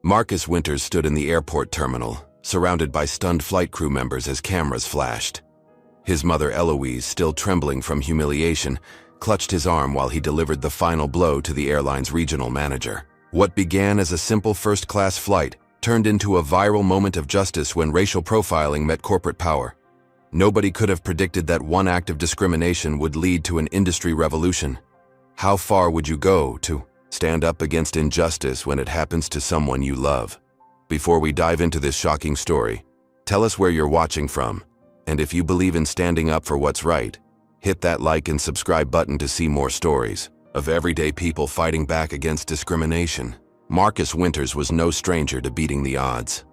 Marcus Winters stood in the airport terminal, surrounded by stunned flight crew members as cameras flashed. His mother Eloise, still trembling from humiliation, clutched his arm while he delivered the final blow to the airline's regional manager. What began as a simple first-class flight turned into a viral moment of justice when racial profiling met corporate power. Nobody could have predicted that one act of discrimination would lead to an industry revolution. How far would you go to stand up against injustice when it happens to someone you love? Before we dive into this shocking story, tell us where you're watching from, and if you believe in standing up for what's right, hit that like and subscribe button to see more stories of everyday people fighting back against discrimination. Marcus Winters was no stranger to beating the odds.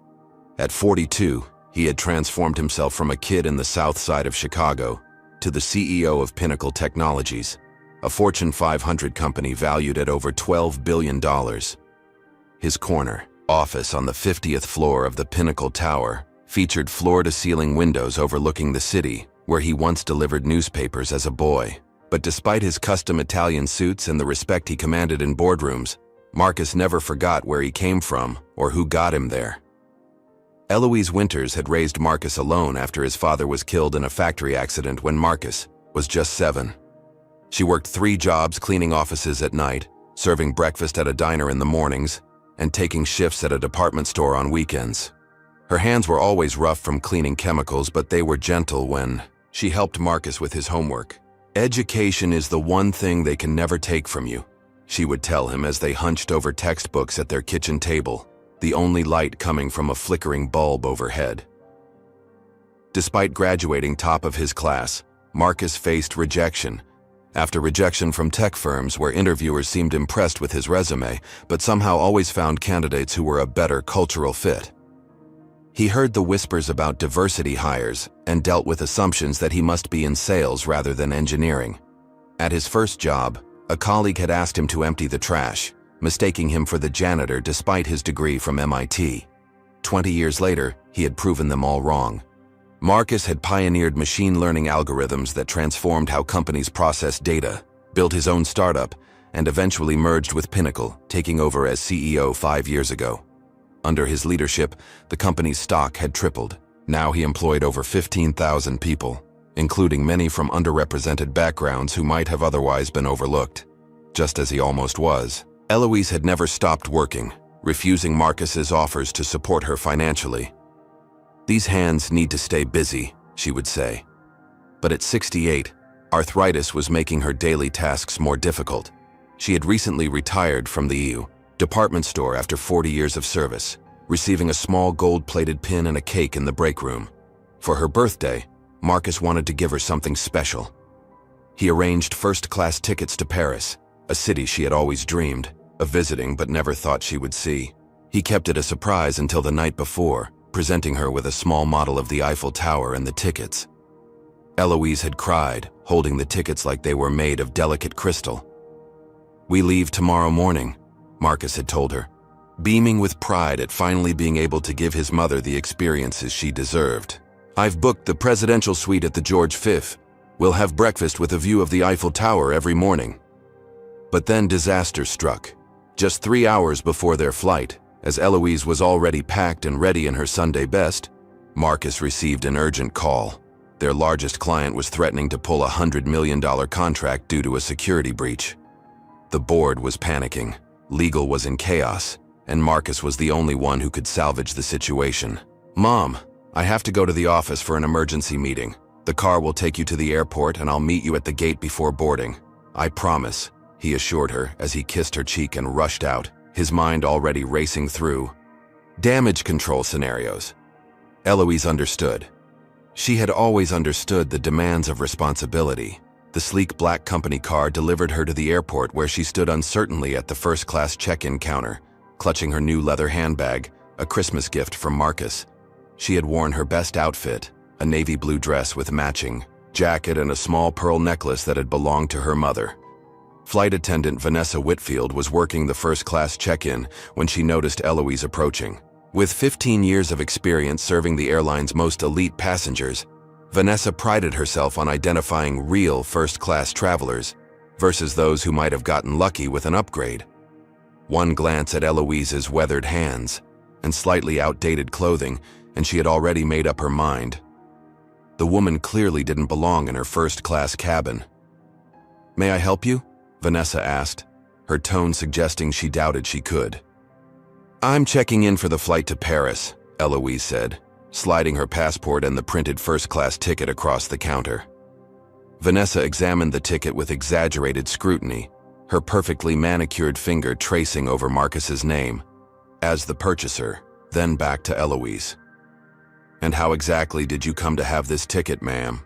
At 42, he had transformed himself from a kid in the south side of Chicago to the CEO of Pinnacle Technologies, a Fortune 500 company valued at over $12 billion. His corner office on the 50th floor of the Pinnacle Tower featured floor-to-ceiling windows overlooking the city, where he once delivered newspapers as a boy. But despite his custom Italian suits and the respect he commanded in boardrooms, Marcus never forgot where he came from or who got him there. Eloise Winters had raised Marcus alone after his father was killed in a factory accident when Marcus was just 7. She worked 3 jobs cleaning offices at night, serving breakfast at a diner in the mornings, and taking shifts at a department store on weekends. Her hands were always rough from cleaning chemicals, but they were gentle when she helped Marcus with his homework. "Education is the one thing they can never take from you," she would tell him as they hunched over textbooks at their kitchen table, the only light coming from a flickering bulb overhead. Despite graduating top of his class, Marcus faced rejection. After rejection from tech firms where interviewers seemed impressed with his resume, but somehow always found candidates who were a better cultural fit. He heard the whispers about diversity hires and dealt with assumptions that he must be in sales rather than engineering. At his first job, a colleague had asked him to empty the trash, mistaking him for the janitor despite his degree from MIT. 20 years later, he had proven them all wrong. Marcus had pioneered machine learning algorithms that transformed how companies process data, built his own startup, and eventually merged with Pinnacle, taking over as CEO 5 years ago. Under his leadership, the company's stock had tripled. Now he employed over 15,000 people, including many from underrepresented backgrounds who might have otherwise been overlooked. Just as he almost was, Eloise had never stopped working, refusing Marcus's offers to support her financially. "These hands need to stay busy," she would say. But at 68, arthritis was making her daily tasks more difficult. She had recently retired from the EU department store after 40 years of service, receiving a small gold-plated pin and a cake in the break room. For her birthday, Marcus wanted to give her something special. He arranged first-class tickets to Paris, a city she had always dreamed of visiting but never thought she would see. He kept it a surprise until the night before, presenting her with a small model of the Eiffel Tower and the tickets. Eloise had cried, holding the tickets like they were made of delicate crystal. "We leave tomorrow morning," Marcus had told her, beaming with pride at finally being able to give his mother the experiences she deserved. "I've booked the presidential suite at the George V. We'll have breakfast with a view of the Eiffel Tower every morning." But then disaster struck. Just 3 hours before their flight, as Eloise was already packed and ready in her Sunday best, Marcus received an urgent call. Their largest client was threatening to pull a $100 million contract due to a security breach. The board was panicking. Legal was in chaos, and Marcus was the only one who could salvage the situation. "Mom, I have to go to the office for an emergency meeting. The car will take you to the airport and I'll meet you at the gate before boarding. I promise," he assured her as he kissed her cheek and rushed out, his mind already racing through damage control scenarios. Eloise understood. She had always understood the demands of responsibility. The sleek black company car delivered her to the airport where she stood uncertainly at the first-class check-in counter, clutching her new leather handbag, a Christmas gift from Marcus. She had worn her best outfit, a navy blue dress with matching jacket and a small pearl necklace that had belonged to her mother. Flight attendant Vanessa Whitfield was working the first-class check-in when she noticed Eloise approaching. With 15 years of experience serving the airline's most elite passengers, Vanessa prided herself on identifying real first-class travelers versus those who might have gotten lucky with an upgrade. One glance at Eloise's weathered hands and slightly outdated clothing, and she had already made up her mind. The woman clearly didn't belong in her first-class cabin. "May I help you?" Vanessa asked, her tone suggesting she doubted she could. "I'm checking in for the flight to Paris," Eloise said, sliding her passport and the printed first-class ticket across the counter. Vanessa examined the ticket with exaggerated scrutiny, her perfectly manicured finger tracing over Marcus's name, as the purchaser, then back to Eloise. "And how exactly did you come to have this ticket, ma'am?"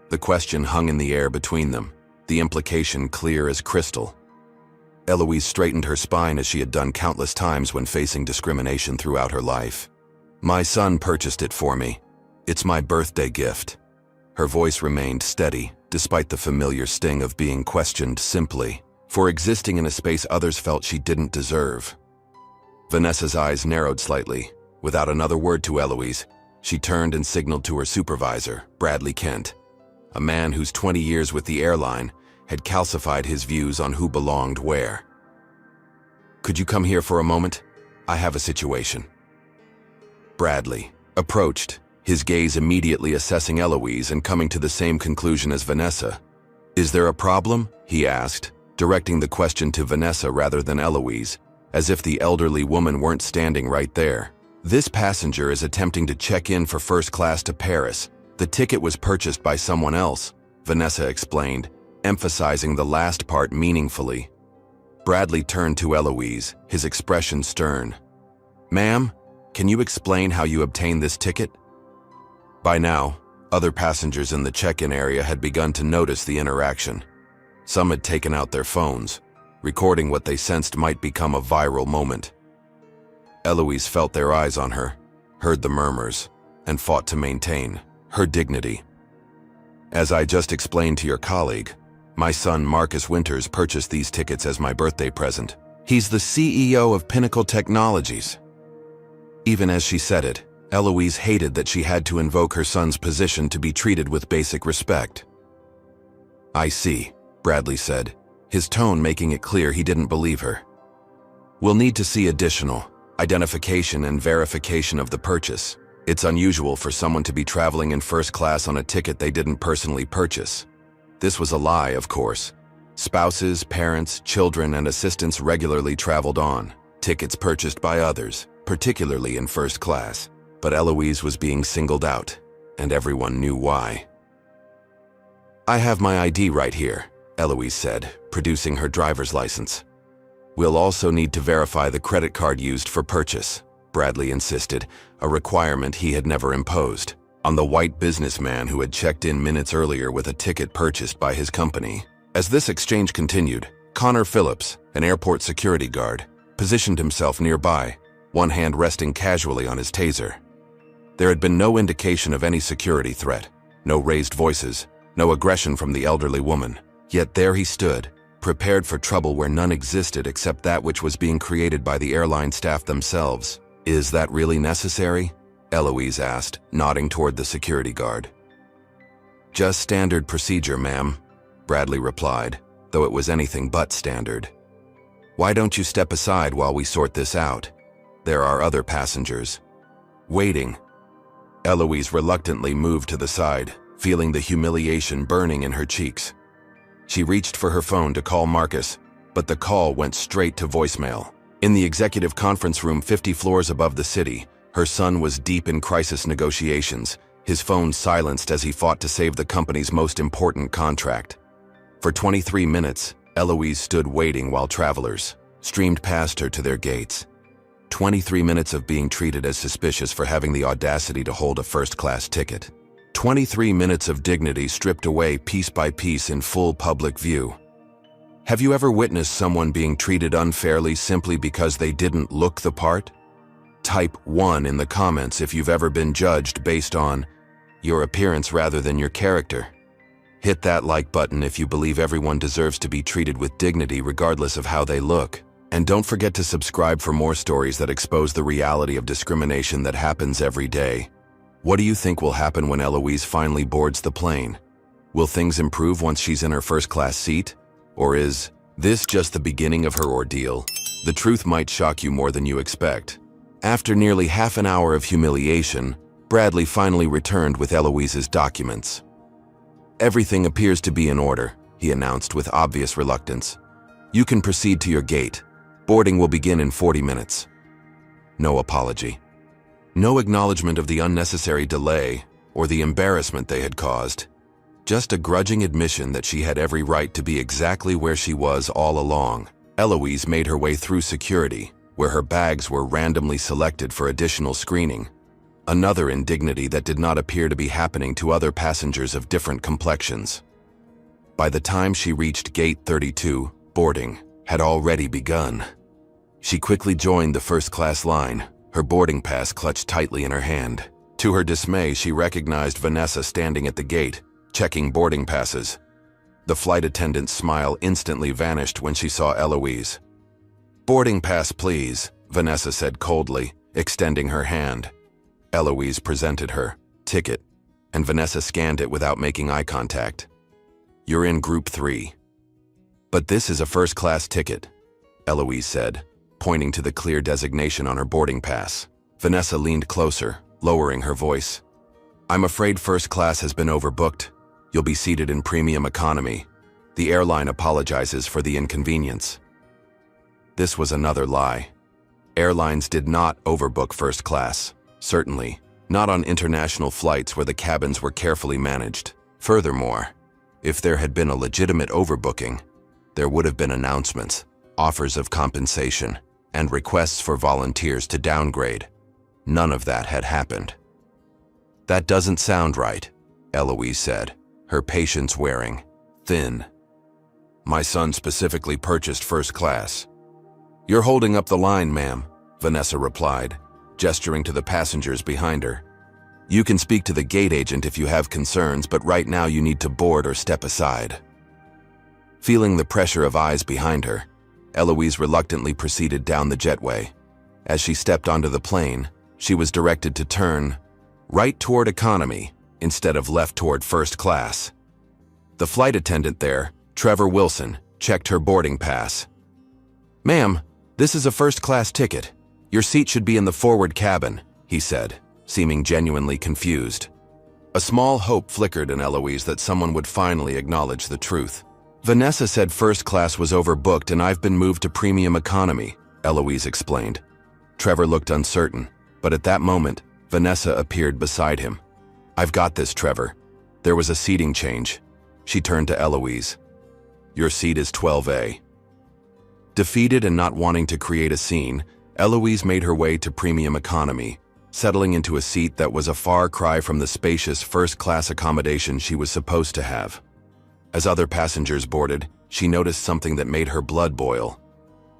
The question hung in the air between them, the implication clear as crystal. Eloise straightened her spine as she had done countless times when facing discrimination throughout her life. "My son purchased it for me. It's my birthday gift." Her voice remained steady, despite the familiar sting of being questioned simply for existing in a space others felt she didn't deserve. Vanessa's eyes narrowed slightly. Without another word to Eloise, she turned and signaled to her supervisor, Bradley Kent, a man whose 20 years with the airline had calcified his views on who belonged where. "Could you come here for a moment? I have a situation." Bradley approached, his gaze immediately assessing Eloise and coming to the same conclusion as Vanessa. "Is there a problem?" he asked, directing the question to Vanessa rather than Eloise, as if the elderly woman weren't standing right there. "This passenger is attempting to check in for first class to Paris. The ticket was purchased by someone else," Vanessa explained, emphasizing the last part meaningfully. Bradley turned to Eloise, his expression stern. "Ma'am, can you explain how you obtained this ticket?" By now, other passengers in the check-in area had begun to notice the interaction. Some had taken out their phones, recording what they sensed might become a viral moment. Eloise felt their eyes on her, heard the murmurs, and fought to maintain her dignity. "As I just explained to your colleague, my son Marcus Winters purchased these tickets as my birthday present. He's the CEO of Pinnacle Technologies." Even as she said it, Eloise hated that she had to invoke her son's position to be treated with basic respect. "I see," Bradley said, his tone making it clear he didn't believe her. "We'll need to see additional identification and verification of the purchase. It's unusual for someone to be traveling in first class on a ticket they didn't personally purchase." This was a lie, of course. Spouses, parents, children, and assistants regularly traveled on tickets purchased by others, particularly in first class. But Eloise was being singled out, and everyone knew why. "I have my ID right here," Eloise said, producing her driver's license. "We'll also need to verify the credit card used for purchase," Bradley insisted, a requirement he had never imposed on the white businessman who had checked in minutes earlier with a ticket purchased by his company. As this exchange continued, Connor Phillips, an airport security guard, positioned himself nearby, one hand resting casually on his taser. There had been no indication of any security threat, no raised voices, no aggression from the elderly woman. Yet there he stood, prepared for trouble where none existed except that which was being created by the airline staff themselves. "Is that really necessary?" Eloise asked, nodding toward the security guard. "Just standard procedure, ma'am," Bradley replied, though it was anything but standard. "Why don't you step aside while we sort this out? There are other passengers waiting." Eloise reluctantly moved to the side, feeling the humiliation burning in her cheeks. She reached for her phone to call Marcus, but the call went straight to voicemail. In the executive conference room 50 floors above the city, her son was deep in crisis negotiations, his phone silenced as he fought to save the company's most important contract. For 23 minutes, Eloise stood waiting while travelers streamed past her to their gates. 23 minutes of being treated as suspicious for having the audacity to hold a first-class ticket. 23 minutes of dignity stripped away piece by piece in full public view. Have you ever witnessed someone being treated unfairly simply because they didn't look the part? Type 1 in the comments if you've ever been judged based on your appearance rather than your character. Hit that like button if you believe everyone deserves to be treated with dignity regardless of how they look. And don't forget to subscribe for more stories that expose the reality of discrimination that happens every day. What do you think will happen when Eloise finally boards the plane? Will things improve once she's in her first-class seat? Or is this just the beginning of her ordeal? The truth might shock you more than you expect. After nearly half an hour of humiliation, Bradley finally returned with Eloise's documents. "Everything appears to be in order," he announced with obvious reluctance. "You can proceed to your gate. Boarding will begin in 40 minutes. No apology. No acknowledgement of the unnecessary delay or the embarrassment they had caused. Just a grudging admission that she had every right to be exactly where she was all along. Eloise made her way through security, where her bags were randomly selected for additional screening. Another indignity that did not appear to be happening to other passengers of different complexions. By the time she reached Gate 32, boarding had already begun. She quickly joined the first-class line, her boarding pass clutched tightly in her hand. To her dismay, she recognized Vanessa standing at the gate, checking boarding passes. The flight attendant's smile instantly vanished when she saw Eloise. "Boarding pass, please," Vanessa said coldly, extending her hand. Eloise presented her ticket, and Vanessa scanned it without making eye contact. "You're in Group 3. "But this is a first-class ticket," Eloise said, pointing to the clear designation on her boarding pass. Vanessa leaned closer, lowering her voice. "I'm afraid first class has been overbooked. You'll be seated in premium economy. The airline apologizes for the inconvenience." This was another lie. Airlines did not overbook first class, certainly not on international flights where the cabins were carefully managed. Furthermore, if there had been a legitimate overbooking, there would have been announcements, offers of compensation, and requests for volunteers to downgrade. None of that had happened. "That doesn't sound right," Eloise said, her patience wearing thin. "My son specifically purchased first class." "You're holding up the line, ma'am," Vanessa replied, gesturing to the passengers behind her. "You can speak to the gate agent if you have concerns, but right now you need to board or step aside." Feeling the pressure of eyes behind her, Eloise reluctantly proceeded down the jetway. As she stepped onto the plane, she was directed to turn right toward economy instead of left toward first class. The flight attendant there, Trevor Wilson, checked her boarding pass. "Ma'am, this is a first-class ticket. Your seat should be in the forward cabin," he said, seeming genuinely confused. A small hope flickered in Eloise that someone would finally acknowledge the truth. "Vanessa said first class was overbooked and I've been moved to premium economy," Eloise explained. Trevor looked uncertain, but at that moment, Vanessa appeared beside him. "I've got this, Trevor. There was a seating change." She turned to Eloise. "Your seat is 12A. Defeated and not wanting to create a scene, Eloise made her way to premium economy, settling into a seat that was a far cry from the spacious first-class accommodation she was supposed to have. As other passengers boarded, she noticed something that made her blood boil.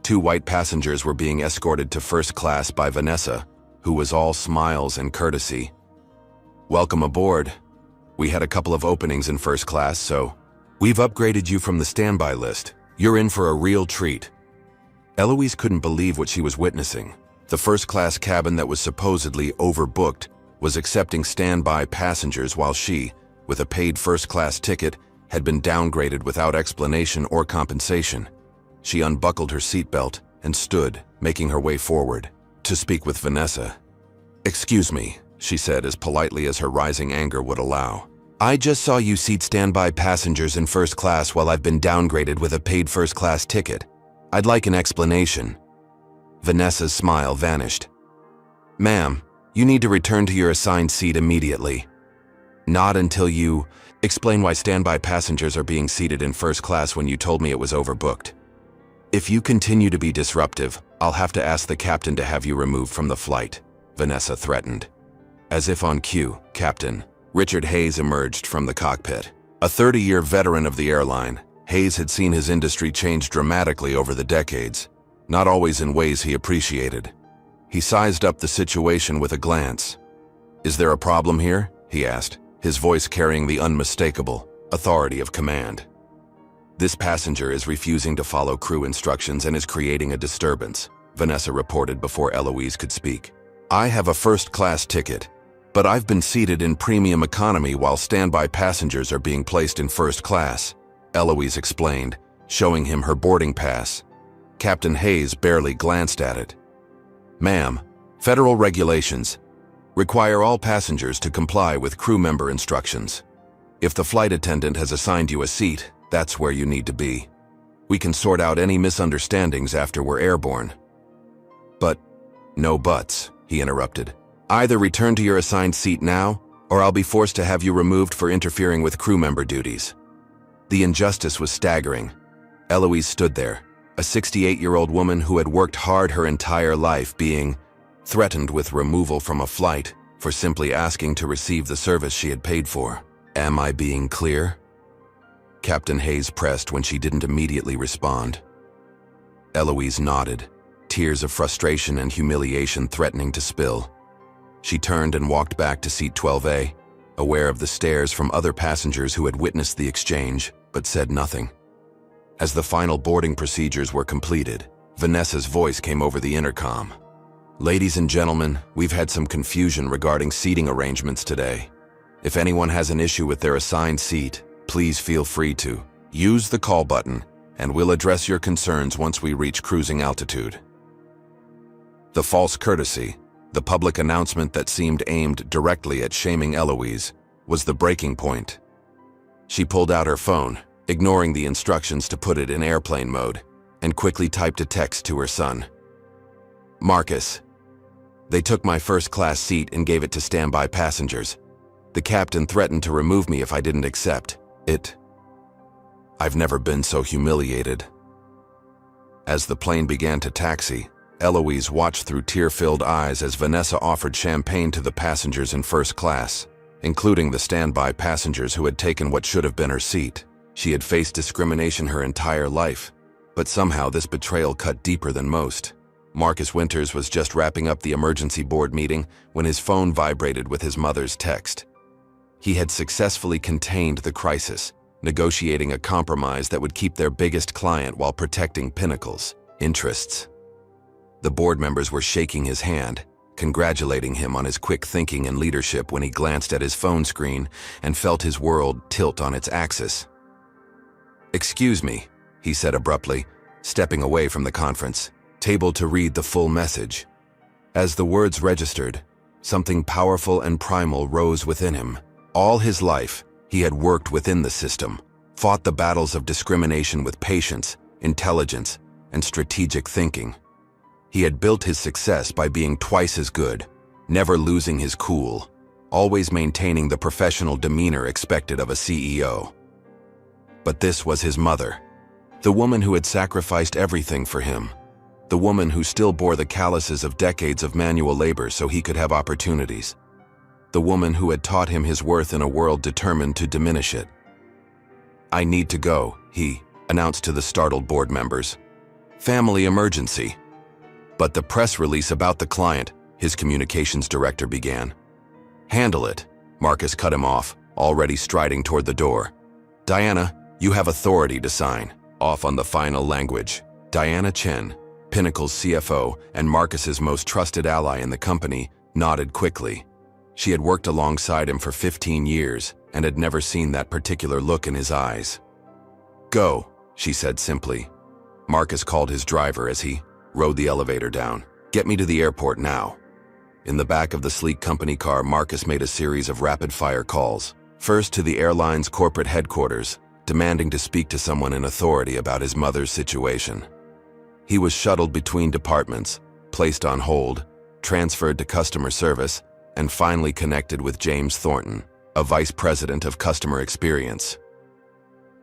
2 white passengers were being escorted to first class by Vanessa, who was all smiles and courtesy. "Welcome aboard. We had a couple of openings in first class, so we've upgraded you from the standby list. You're in for a real treat." Eloise couldn't believe what she was witnessing. The first-class cabin that was supposedly overbooked was accepting standby passengers while she, with a paid first-class ticket, had been downgraded without explanation or compensation. She unbuckled her seatbelt and stood, making her way forward, to speak with Vanessa. "Excuse me," she said as politely as her rising anger would allow. "I just saw you seat standby passengers in first class while I've been downgraded with a paid first-class ticket. I'd like an explanation." Vanessa's smile vanished. "Ma'am, you need to return to your assigned seat immediately. Not until you explain why standby passengers are being seated in first class when you told me it was overbooked. If you continue to be disruptive, I'll have to ask the captain to have you removed from the flight," Vanessa threatened. As if on cue, Captain Richard Hayes emerged from the cockpit. A 30-year veteran of the airline, Hayes had seen his industry change dramatically over the decades, not always in ways he appreciated. He sized up the situation with a glance. "Is there a problem here?" he asked, his voice carrying the unmistakable authority of command. "This passenger is refusing to follow crew instructions and is creating a disturbance," Vanessa reported before Eloise could speak. "I have a first-class ticket, but I've been seated in premium economy while standby passengers are being placed in first class," Eloise explained, showing him her boarding pass. Captain Hayes barely glanced at it. "Ma'am, federal regulations require all passengers to comply with crew member instructions. If the flight attendant has assigned you a seat, that's where you need to be. We can sort out any misunderstandings after we're airborne." "But, no buts," he interrupted. "Either return to your assigned seat now, or I'll be forced to have you removed for interfering with crew member duties." The injustice was staggering. Eloise stood there, a 68-year-old woman who had worked hard her entire life, being threatened with removal from a flight for simply asking to receive the service she had paid for. "Am I being clear?" Captain Hayes pressed when she didn't immediately respond. Eloise nodded, tears of frustration and humiliation threatening to spill. She turned and walked back to seat 12A, aware of the stares from other passengers who had witnessed the exchange, but said nothing. As the final boarding procedures were completed, Vanessa's voice came over the intercom. "Ladies and gentlemen, we've had some confusion regarding seating arrangements today. If anyone has an issue with their assigned seat, please feel free to use the call button, and we'll address your concerns once we reach cruising altitude." The false courtesy, the public announcement that seemed aimed directly at shaming Eloise, was the breaking point. She pulled out her phone, ignoring the instructions to put it in airplane mode, and quickly typed a text to her son. "Marcus, they took my first-class seat and gave it to standby passengers. The captain threatened to remove me if I didn't accept it. I've never been so humiliated." As the plane began to taxi, Eloise watched through tear-filled eyes as Vanessa offered champagne to the passengers in first class, including the standby passengers who had taken what should have been her seat. She had faced discrimination her entire life, but somehow this betrayal cut deeper than most. Marcus Winters was just wrapping up the emergency board meeting when his phone vibrated with his mother's text. He had successfully contained the crisis, negotiating a compromise that would keep their biggest client while protecting Pinnacle's interests. The board members were shaking his hand, congratulating him on his quick thinking and leadership when he glanced at his phone screen and felt his world tilt on its axis. "Excuse me," he said abruptly, stepping away from the conference table to read the full message. As the words registered, something powerful and primal rose within him. All his life, he had worked within the system, fought the battles of discrimination with patience, intelligence, and strategic thinking. He had built his success by being twice as good, never losing his cool, always maintaining the professional demeanor expected of a CEO. But this was his mother, the woman who had sacrificed everything for him, the woman who still bore the calluses of decades of manual labor so he could have opportunities, the woman who had taught him his worth in a world determined to diminish it. "I need to go," he announced to the startled board members. "Family emergency." But the press release about the client, his communications director began. "Handle it," Marcus cut him off, already striding toward the door. "Diana, you have authority to sign off on the final language." Diana Chen, Pinnacle's CFO and Marcus's most trusted ally in the company, nodded quickly. She had worked alongside him for 15 years and had never seen that particular look in his eyes. "Go," she said simply. Marcus called his driver as he rode the elevator down. "Get me to the airport now." In the back of the sleek company car, Marcus made a series of rapid-fire calls. First to the airline's corporate headquarters, demanding to speak to someone in authority about his mother's situation. He was shuttled between departments, placed on hold, transferred to customer service, and finally connected with James Thornton, a vice president of customer experience.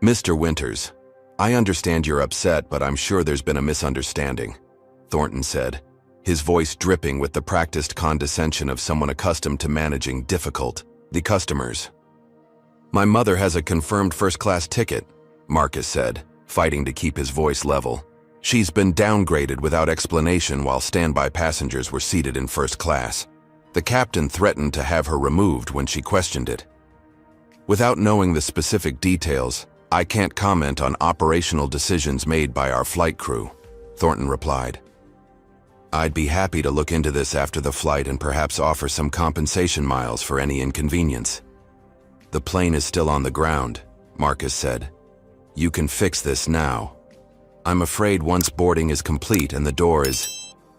"Mr. Winters, I understand you're upset, but I'm sure there's been a misunderstanding," Thornton said, his voice dripping with the practiced condescension of someone accustomed to managing the customers. "My mother has a confirmed first-class ticket," Marcus said, fighting to keep his voice level. "She's been downgraded without explanation while standby passengers were seated in first class. The captain threatened to have her removed when she questioned it." "Without knowing the specific details, I can't comment on operational decisions made by our flight crew," Thornton replied. "I'd be happy to look into this after the flight and perhaps offer some compensation miles for any inconvenience." "The plane is still on the ground," Marcus said. "You can fix this now." I'm afraid once boarding is complete and the door is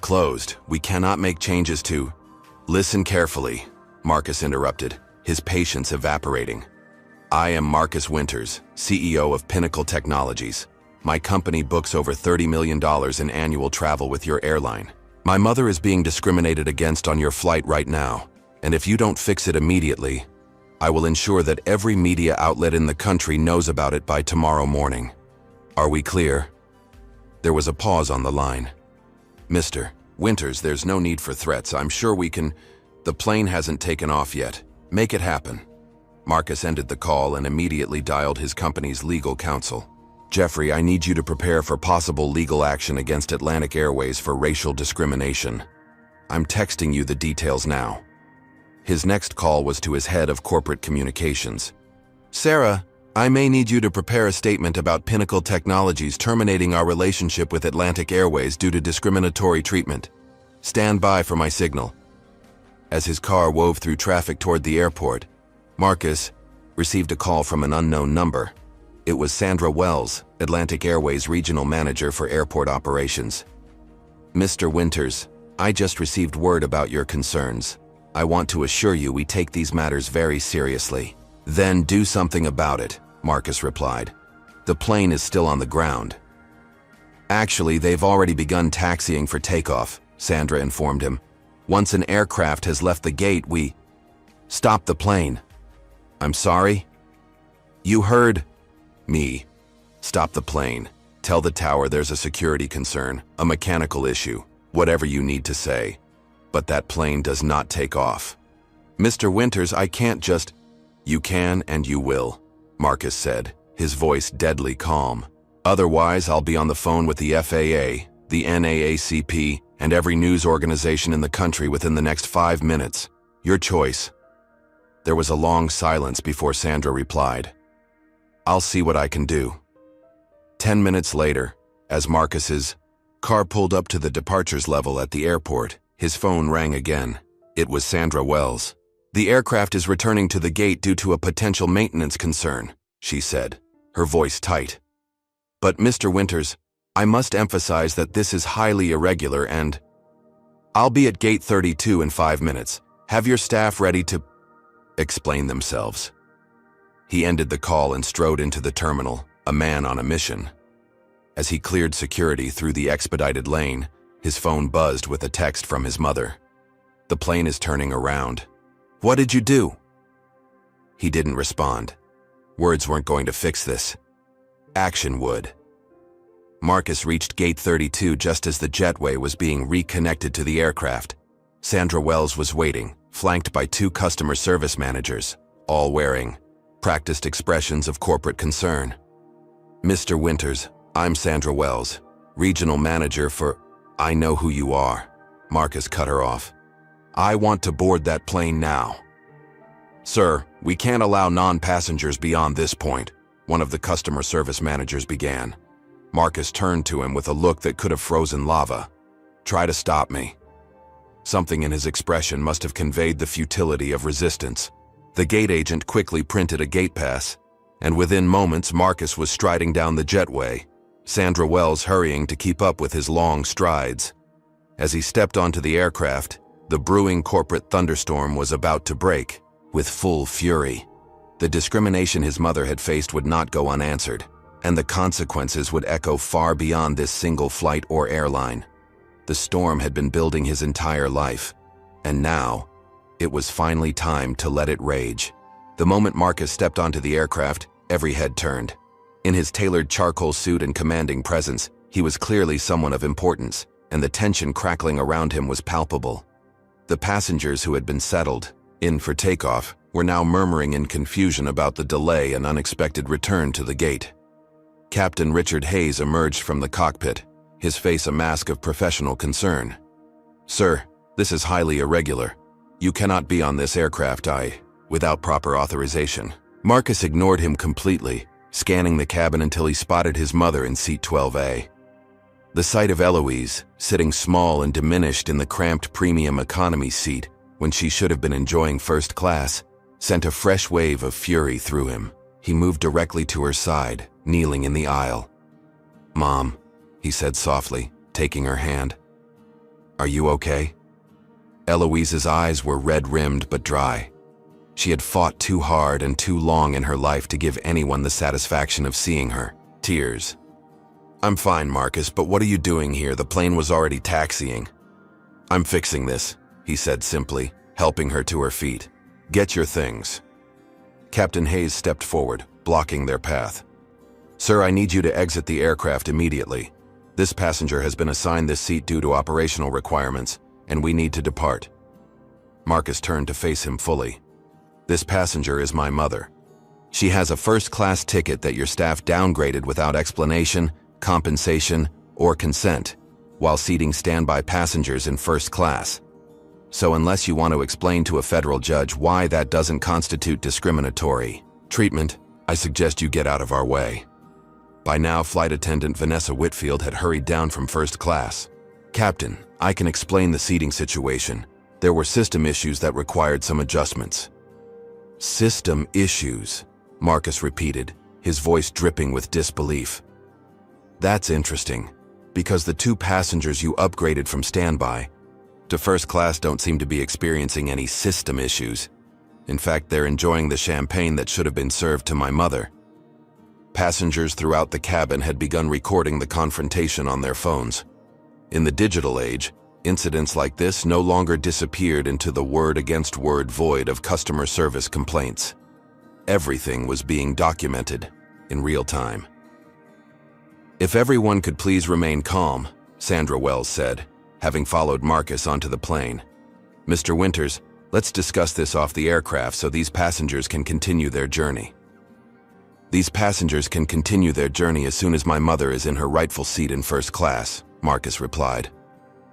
closed, we cannot make changes to... Listen carefully, Marcus interrupted, his patience evaporating. I am Marcus Winters, CEO of Pinnacle Technologies. My company books over $30 million in annual travel with your airline. My mother is being discriminated against on your flight right now, and if you don't fix it immediately, I will ensure that every media outlet in the country knows about it by tomorrow morning. Are we clear? There was a pause on the line. Mr. Winters, there's no need for threats. I'm sure we can... The plane hasn't taken off yet. Make it happen. Marcus ended the call and immediately dialed his company's legal counsel. Jeffrey, I need you to prepare for possible legal action against Atlantic Airways for racial discrimination. I'm texting you the details now. His next call was to his head of corporate communications. Sarah, I may need you to prepare a statement about Pinnacle Technologies terminating our relationship with Atlantic Airways due to discriminatory treatment. Stand by for my signal. As his car wove through traffic toward the airport, Marcus received a call from an unknown number. It was Sandra Wells, Atlantic Airways Regional Manager for Airport Operations. Mr. Winters, I just received word about your concerns. I want to assure you we take these matters very seriously. Then do something about it, Marcus replied. The plane is still on the ground. Actually, they've already begun taxiing for takeoff, Sandra informed him. Once an aircraft has left the gate, we... Stop the plane. I'm sorry? You heard... Me. Stop the plane. Tell the tower there's a security concern, a mechanical issue, whatever you need to say. But that plane does not take off. Mr. Winters, I can't just... You can and you will, Marcus said, his voice deadly calm. Otherwise, I'll be on the phone with the FAA, the NAACP, and every news organization in the country within the next 5 minutes. Your choice. There was a long silence before Sandra replied. I'll see what I can do. 10 minutes later, as Marcus's car pulled up to the departures level at the airport, his phone rang again. It was Sandra Wells. The aircraft is returning to the gate due to a potential maintenance concern, she said, her voice tight. But Mr. Winters, I must emphasize that this is highly irregular and... I'll be at gate 32 in 5 minutes. Have your staff ready to... explain themselves. He ended the call and strode into the terminal, a man on a mission. As he cleared security through the expedited lane, his phone buzzed with a text from his mother. The plane is turning around. What did you do? He didn't respond. Words weren't going to fix this. Action would. Marcus reached gate 32 just as the jetway was being reconnected to the aircraft. Sandra Wells was waiting, flanked by 2 customer service managers, all wearing practiced expressions of corporate concern. Mr. Winters, I'm Sandra Wells, regional manager for... I know who you are. Marcus cut her off. I want to board that plane now. Sir, we can't allow non-passengers beyond this point, one of the customer service managers began. Marcus turned to him with a look that could have frozen lava. Try to stop me. Something in his expression must have conveyed the futility of resistance. The gate agent quickly printed a gate pass, and within moments Marcus was striding down the jetway, Sandra Wells hurrying to keep up with his long strides. As he stepped onto the aircraft, the brewing corporate thunderstorm was about to break, with full fury. The discrimination his mother had faced would not go unanswered, and the consequences would echo far beyond this single flight or airline. The storm had been building his entire life, and now, it was finally time to let it rage. The moment Marcus stepped onto the aircraft, every head turned. In his tailored charcoal suit and commanding presence, he was clearly someone of importance, and the tension crackling around him was palpable. The passengers who had been settled in for takeoff were now murmuring in confusion about the delay and unexpected return to the gate. Captain Richard Hayes emerged from the cockpit, his face a mask of professional concern. Sir, this is highly irregular. You cannot be on this aircraft, without proper authorization. Marcus ignored him completely, scanning the cabin until he spotted his mother in seat 12A. The sight of Eloise, sitting small and diminished in the cramped premium economy seat when she should have been enjoying first class, sent a fresh wave of fury through him. He moved directly to her side, kneeling in the aisle. Mom, he said softly, taking her hand. Are you okay? Eloise's eyes were red-rimmed but dry. She had fought too hard and too long in her life to give anyone the satisfaction of seeing her. Tears. I'm fine, Marcus, but what are you doing here? The plane was already taxiing. I'm fixing this, he said simply, helping her to her feet. Get your things. Captain Hayes stepped forward, blocking their path. Sir, I need you to exit the aircraft immediately. This passenger has been assigned this seat due to operational requirements, and we need to depart. Marcus turned to face him fully. This passenger is my mother. She has a first-class ticket that your staff downgraded without explanation, compensation, or consent, while seating standby passengers in first class. So unless you want to explain to a federal judge why that doesn't constitute discriminatory treatment, I suggest you get out of our way. By now, flight attendant Vanessa Whitfield had hurried down from first class. Captain, I can explain the seating situation. There were system issues that required some adjustments. System issues, Marcus repeated, his voice dripping with disbelief. That's interesting, because the two passengers you upgraded from standby to first class don't seem to be experiencing any system issues. In fact, they're enjoying the champagne that should have been served to my mother. Passengers throughout the cabin had begun recording the confrontation on their phones. In the digital age, incidents like this no longer disappeared into the word-against-word void of customer service complaints. Everything was being documented in real time. If everyone could please remain calm, Sandra Wells said, having followed Marcus onto the plane. Mr. Winters, let's discuss this off the aircraft so these passengers can continue their journey. These passengers can continue their journey as soon as my mother is in her rightful seat in first class, Marcus replied.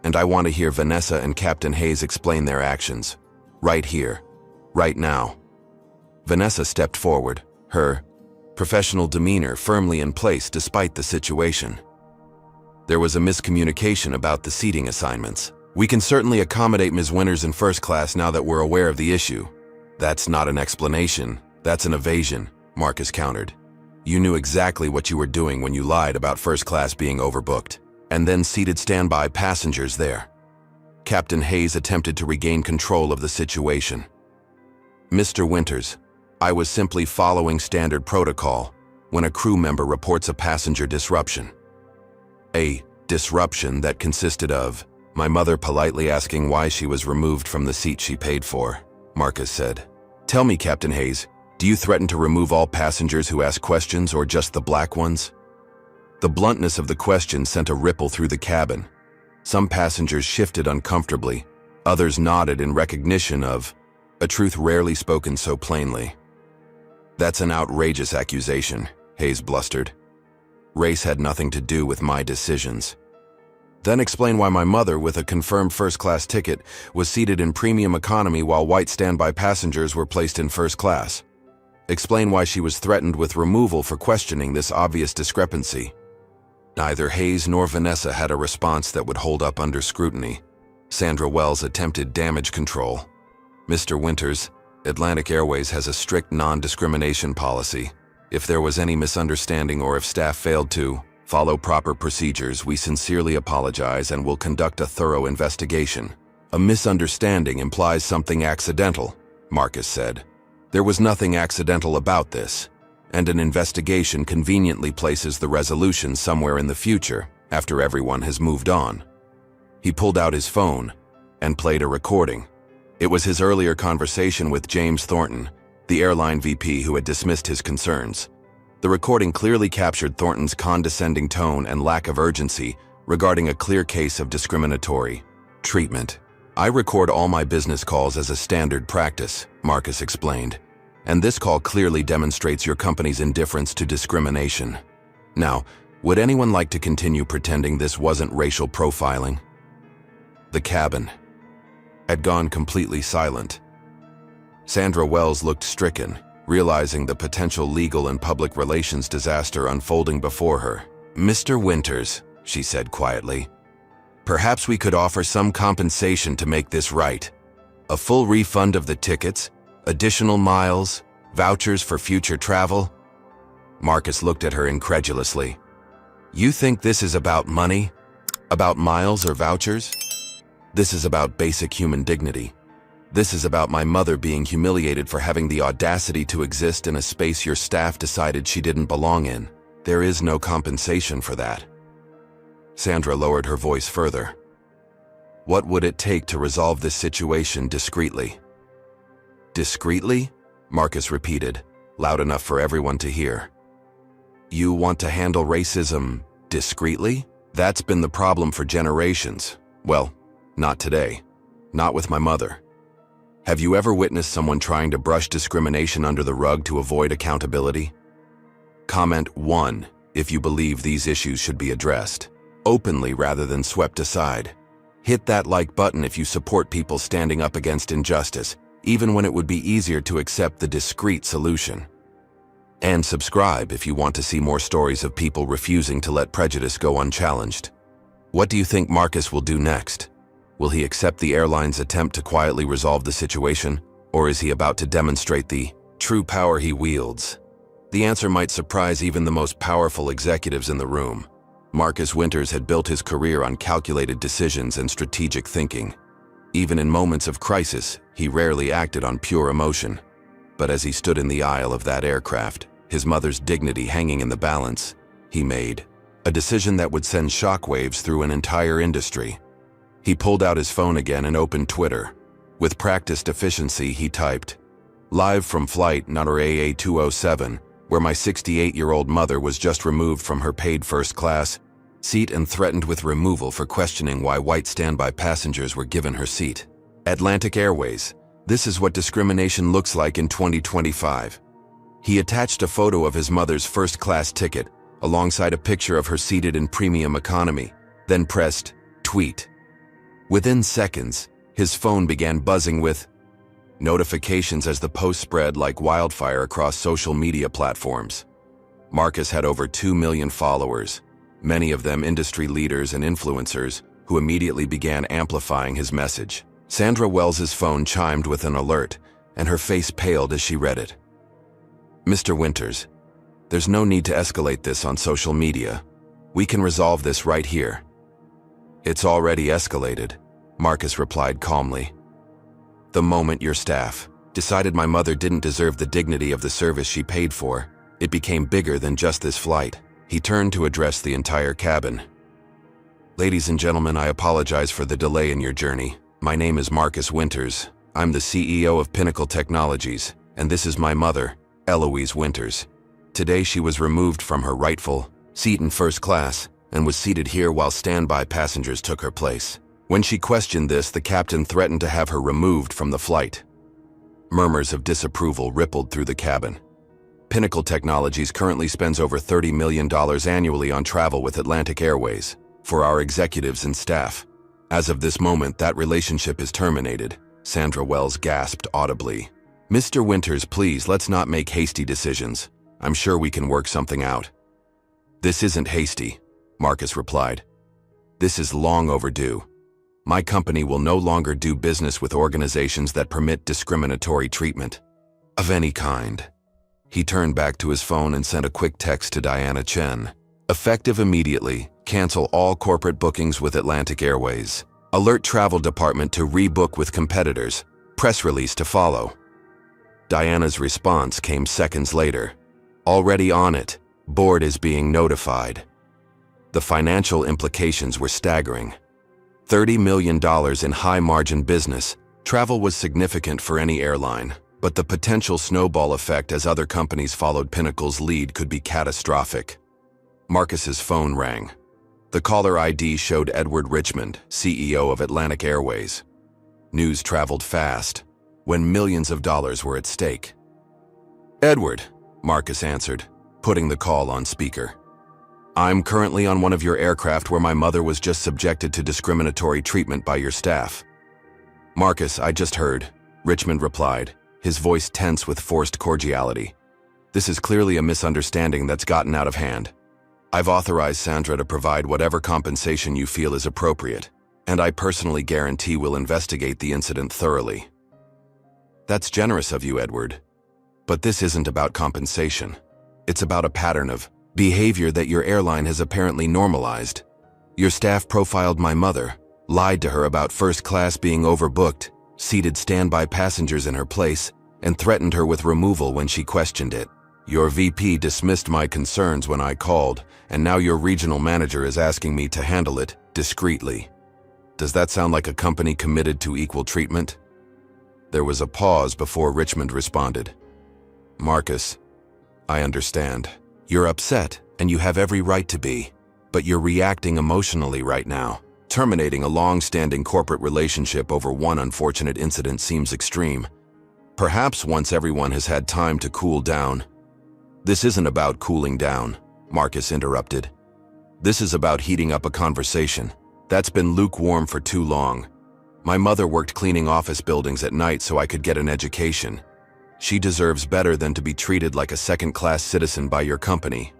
And I want to hear Vanessa and Captain Hayes explain their actions. Right here. Right now. Vanessa stepped forward, her professional demeanor firmly in place despite the situation. There was a miscommunication about the seating assignments. We can certainly accommodate Ms. Winters in first class now that we're aware of the issue. That's not an explanation. That's an evasion, Marcus countered. You knew exactly what you were doing when you lied about first class being overbooked, and then seated standby passengers there. Captain Hayes attempted to regain control of the situation. Mr. Winters, I was simply following standard protocol when a crew member reports a passenger disruption. A disruption that consisted of my mother politely asking why she was removed from the seat she paid for, Marcus said. Tell me, Captain Hayes, do you threaten to remove all passengers who ask questions or just the black ones? The bluntness of the question sent a ripple through the cabin. Some passengers shifted uncomfortably, others nodded in recognition of a truth rarely spoken so plainly. That's an outrageous accusation, Hayes blustered. Race had nothing to do with my decisions. Then explain why my mother, with a confirmed first-class ticket, was seated in premium economy while white standby passengers were placed in first class. Explain why she was threatened with removal for questioning this obvious discrepancy. Neither Hayes nor Vanessa had a response that would hold up under scrutiny. Sandra Wells attempted damage control. Mr. Winters, Atlantic Airways has a strict non-discrimination policy. If there was any misunderstanding or if staff failed to follow proper procedures, we sincerely apologize and will conduct a thorough investigation. A misunderstanding implies something accidental, Marcus said. There was nothing accidental about this, and an investigation conveniently places the resolution somewhere in the future, after everyone has moved on. He pulled out his phone and played a recording. It was his earlier conversation with James Thornton, the airline VP who had dismissed his concerns. The recording clearly captured Thornton's condescending tone and lack of urgency regarding a clear case of discriminatory treatment. I record all my business calls as a standard practice, Marcus explained, and this call clearly demonstrates your company's indifference to discrimination. Now, would anyone like to continue pretending this wasn't racial profiling? The cabin had gone completely silent. Sandra Wells looked stricken, realizing the potential legal and public relations disaster unfolding before her. Mr. Winters, she said quietly, perhaps we could offer some compensation to make this right. A full refund of the tickets, additional miles, vouchers for future travel. Marcus looked at her incredulously. You think this is about money? About miles or vouchers? This is about basic human dignity. This is about my mother being humiliated for having the audacity to exist in a space your staff decided she didn't belong in. There is no compensation for that. Sandra lowered her voice further. What would it take to resolve this situation discreetly? Discreetly? Marcus repeated, loud enough for everyone to hear. You want to handle racism discreetly? That's been the problem for generations. Well, not today. Not with my mother. Have you ever witnessed someone trying to brush discrimination under the rug to avoid accountability? Comment 1 if you believe these issues should be addressed, openly rather than swept aside. Hit that like button if you support people standing up against injustice, even when it would be easier to accept the discreet solution. And subscribe if you want to see more stories of people refusing to let prejudice go unchallenged. What do you think Marcus will do next? Will he accept the airline's attempt to quietly resolve the situation, or is he about to demonstrate the true power he wields? The answer might surprise even the most powerful executives in the room. Marcus Winters had built his career on calculated decisions and strategic thinking. Even in moments of crisis, he rarely acted on pure emotion. But as he stood in the aisle of that aircraft, his mother's dignity hanging in the balance, he made a decision that would send shockwaves through an entire industry. He pulled out his phone again and opened Twitter. With practiced efficiency, he typed, "Live from flight number AA207, where my 68-year-old mother was just removed from her paid first-class seat and threatened with removal for questioning why white standby passengers were given her seat. Atlantic Airways, this is what discrimination looks like in 2025. He attached a photo of his mother's first-class ticket alongside a picture of her seated in premium economy, then pressed tweet. Within seconds, his phone began buzzing with notifications as the post spread like wildfire across social media platforms. Marcus had over 2 million followers, many of them industry leaders and influencers, who immediately began amplifying his message. Sandra Wells's phone chimed with an alert, and her face paled as she read it. Mr. Winters, there's no need to escalate this on social media. We can resolve this right here. It's already escalated, Marcus replied calmly. The moment your staff decided my mother didn't deserve the dignity of the service she paid for, it became bigger than just this flight. He turned to address the entire cabin. Ladies and gentlemen, I apologize for the delay in your journey. My name is Marcus Winters. I'm the CEO of Pinnacle Technologies, and this is my mother, Eloise Winters. Today she was removed from her rightful seat in first class and was seated here while standby passengers took her place. When she questioned this, the captain threatened to have her removed from the flight. Murmurs of disapproval rippled through the cabin. Pinnacle Technologies currently spends over $30 million annually on travel with Atlantic Airways for our executives and staff. As of this moment, that relationship is terminated, Sandra Wells gasped audibly. Mr. Winters, please, let's not make hasty decisions. I'm sure we can work something out. This isn't hasty, Marcus replied. This is long overdue. My company will no longer do business with organizations that permit discriminatory treatment of any kind. He turned back to his phone and sent a quick text to Diana Chen. Effective immediately, cancel all corporate bookings with Atlantic Airways. Alert travel department to rebook with competitors. Press release to follow. Diana's response came seconds later. Already on it. Board is being notified. The financial implications were staggering. $30 million in high-margin business. Travel was significant for any airline, but the potential snowball effect as other companies followed Pinnacle's lead could be catastrophic. Marcus's phone rang. The caller ID showed Edward Richmond, CEO of Atlantic Airways. News traveled fast, when millions of dollars were at stake. Edward, Marcus answered, putting the call on speaker. I'm currently on one of your aircraft where my mother was just subjected to discriminatory treatment by your staff. Marcus, I just heard, Richmond replied, his voice tense with forced cordiality. This is clearly a misunderstanding that's gotten out of hand. I've authorized Sandra to provide whatever compensation you feel is appropriate, and I personally guarantee we'll investigate the incident thoroughly. That's generous of you, Edward. But this isn't about compensation. It's about a pattern of Behavior that your airline has apparently normalized. Your staff profiled my mother, lied to her about first class being overbooked, seated standby passengers in her place, and threatened her with removal when she questioned it. Your VP dismissed my concerns when I called, and now your regional manager is asking me to handle it discreetly. Does that sound like a company committed to equal treatment? There was a pause before Richmond responded. Marcus, I understand. You're upset, and you have every right to be, but you're reacting emotionally right now. Terminating a long-standing corporate relationship over one unfortunate incident seems extreme. Perhaps once everyone has had time to cool down. This isn't about cooling down, Marcus interrupted. This is about heating up a conversation that's been lukewarm for too long. My mother worked cleaning office buildings at night so I could get an education. She deserves better than to be treated like a second-class citizen by your company.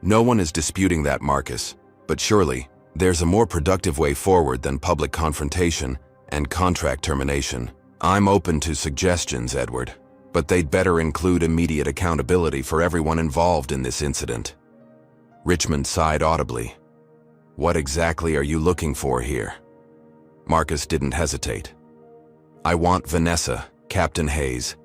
No one is disputing that, Marcus, but surely there's a more productive way forward than public confrontation and contract termination. I'm open to suggestions, Edward, but they'd better include immediate accountability for everyone involved in this incident. Richmond sighed audibly. What exactly are you looking for here? Marcus didn't hesitate. I want Vanessa, Captain Hayes,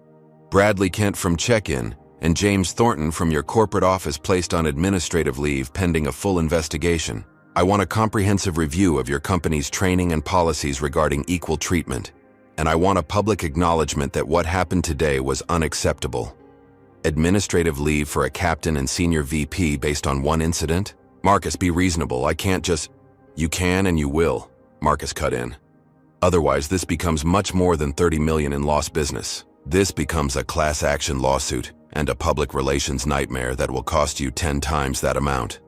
Bradley Kent from check-in, and James Thornton from your corporate office placed on administrative leave pending a full investigation. I want a comprehensive review of your company's training and policies regarding equal treatment, and I want a public acknowledgement that what happened today was unacceptable. Administrative leave for a captain and senior VP based on one incident? Marcus, be reasonable. I can't just... You can and you will, Marcus cut in. Otherwise, this becomes much more than $30 million in lost business. This becomes a class action lawsuit and a public relations nightmare that will cost you 10 times that amount.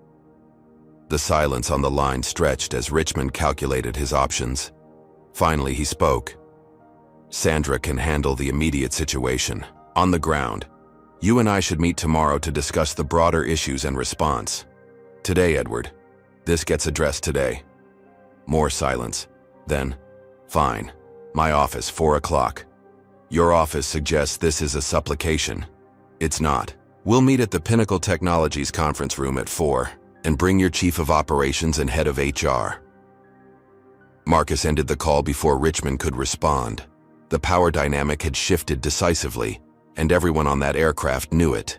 The silence on the line stretched as Richmond calculated his options. Finally, he spoke. Sandra can handle the immediate situation. On the ground, you and I should meet tomorrow to discuss the broader issues and response. Today, Edward. This gets addressed today. More silence. Then, fine. My office, 4 o'clock. Your office suggests this is a supplication. It's not. We'll meet at the Pinnacle Technologies conference room at 4, and bring your chief of operations and head of HR. Marcus ended the call before Richmond could respond. The power dynamic had shifted decisively, and everyone on that aircraft knew it.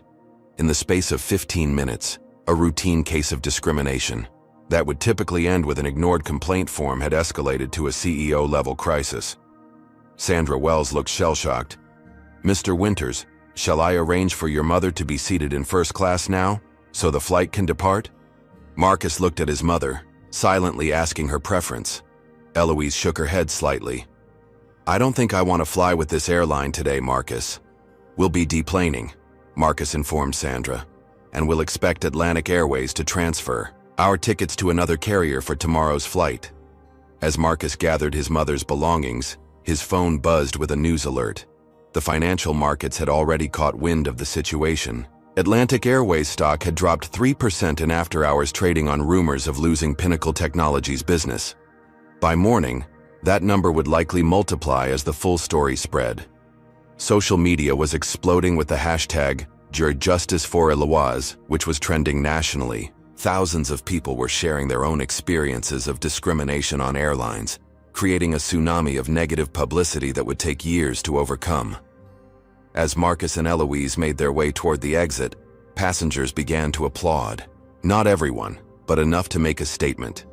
In the space of 15 minutes, a routine case of discrimination that would typically end with an ignored complaint form had escalated to a CEO-level crisis. Sandra Wells looked shell-shocked. Mr. Winters, shall I arrange for your mother to be seated in first class now, so the flight can depart? Marcus looked at his mother, silently asking her preference. Eloise shook her head slightly. I don't think I want to fly with this airline today, Marcus. We'll be deplaning, Marcus informed Sandra, and we'll expect Atlantic Airways to transfer our tickets to another carrier for tomorrow's flight. As Marcus gathered his mother's belongings, his phone buzzed with a news alert. The financial markets had already caught wind of the situation. Atlantic Airways stock had dropped 3% in after-hours trading on rumors of losing Pinnacle Technologies business. By morning, that number would likely multiply as the full story spread. Social media was exploding with the hashtag #JusticeForEloise, which was trending nationally. Thousands of people were sharing their own experiences of discrimination on airlines, creating a tsunami of negative publicity that would take years to overcome. As Marcus and Eloise made their way toward the exit, passengers began to applaud. Not everyone, but enough to make a statement.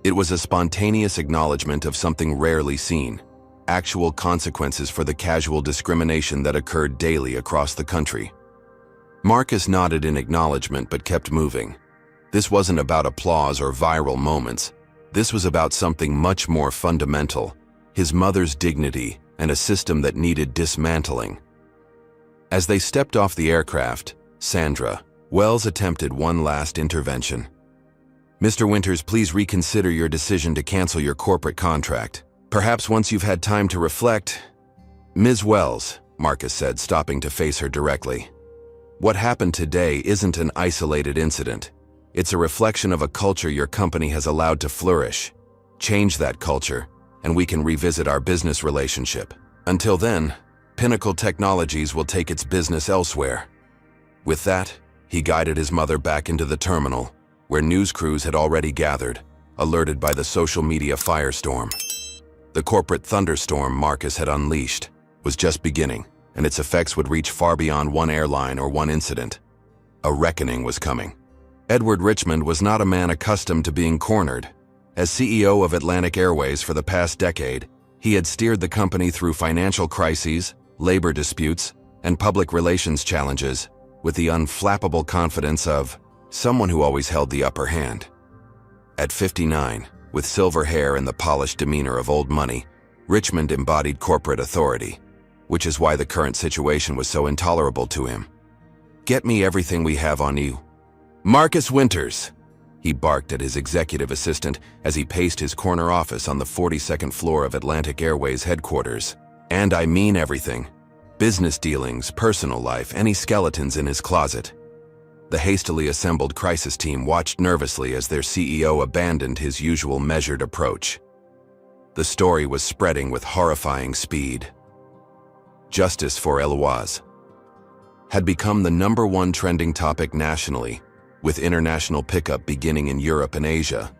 It was a spontaneous acknowledgement of something rarely seen: actual consequences for the casual discrimination that occurred daily across the country. Marcus nodded in acknowledgement but kept moving. This wasn't about applause or viral moments. This was about something much more fundamental: his mother's dignity and a system that needed dismantling. As they stepped off the aircraft, Sandra Wells attempted one last intervention. Mr. Winters, please reconsider your decision to cancel your corporate contract. Perhaps once you've had time to reflect. Ms. Wells, Marcus said, stopping to face her directly. What happened today isn't an isolated incident. It's a reflection of a culture your company has allowed to flourish. Change that culture, and we can revisit our business relationship. Until then, Pinnacle Technologies will take its business elsewhere. With that, He guided his mother back into the terminal, where news crews had already gathered, alerted by the social media firestorm. The corporate thunderstorm Marcus had unleashed was just beginning, and its effects would reach far beyond one airline or one incident. A reckoning was coming. Edward Richmond was not a man accustomed to being cornered. As CEO of Atlantic Airways for the past decade, he had steered the company through financial crises, labor disputes, and public relations challenges with the unflappable confidence of someone who always held the upper hand. At 59, with silver hair and the polished demeanor of old money, Richmond embodied corporate authority, which is why the current situation was so intolerable to him. "Get me everything we have on you. Marcus Winters," he barked at his executive assistant as he paced his corner office on the 42nd floor of Atlantic Airways headquarters. "And I mean everything. Business dealings, personal life, any skeletons in his closet." The hastily assembled crisis team watched nervously as their CEO abandoned his usual measured approach. The story was spreading with horrifying speed. Justice for Eloise had become the #1 trending topic nationally, with international pickup beginning in Europe and Asia.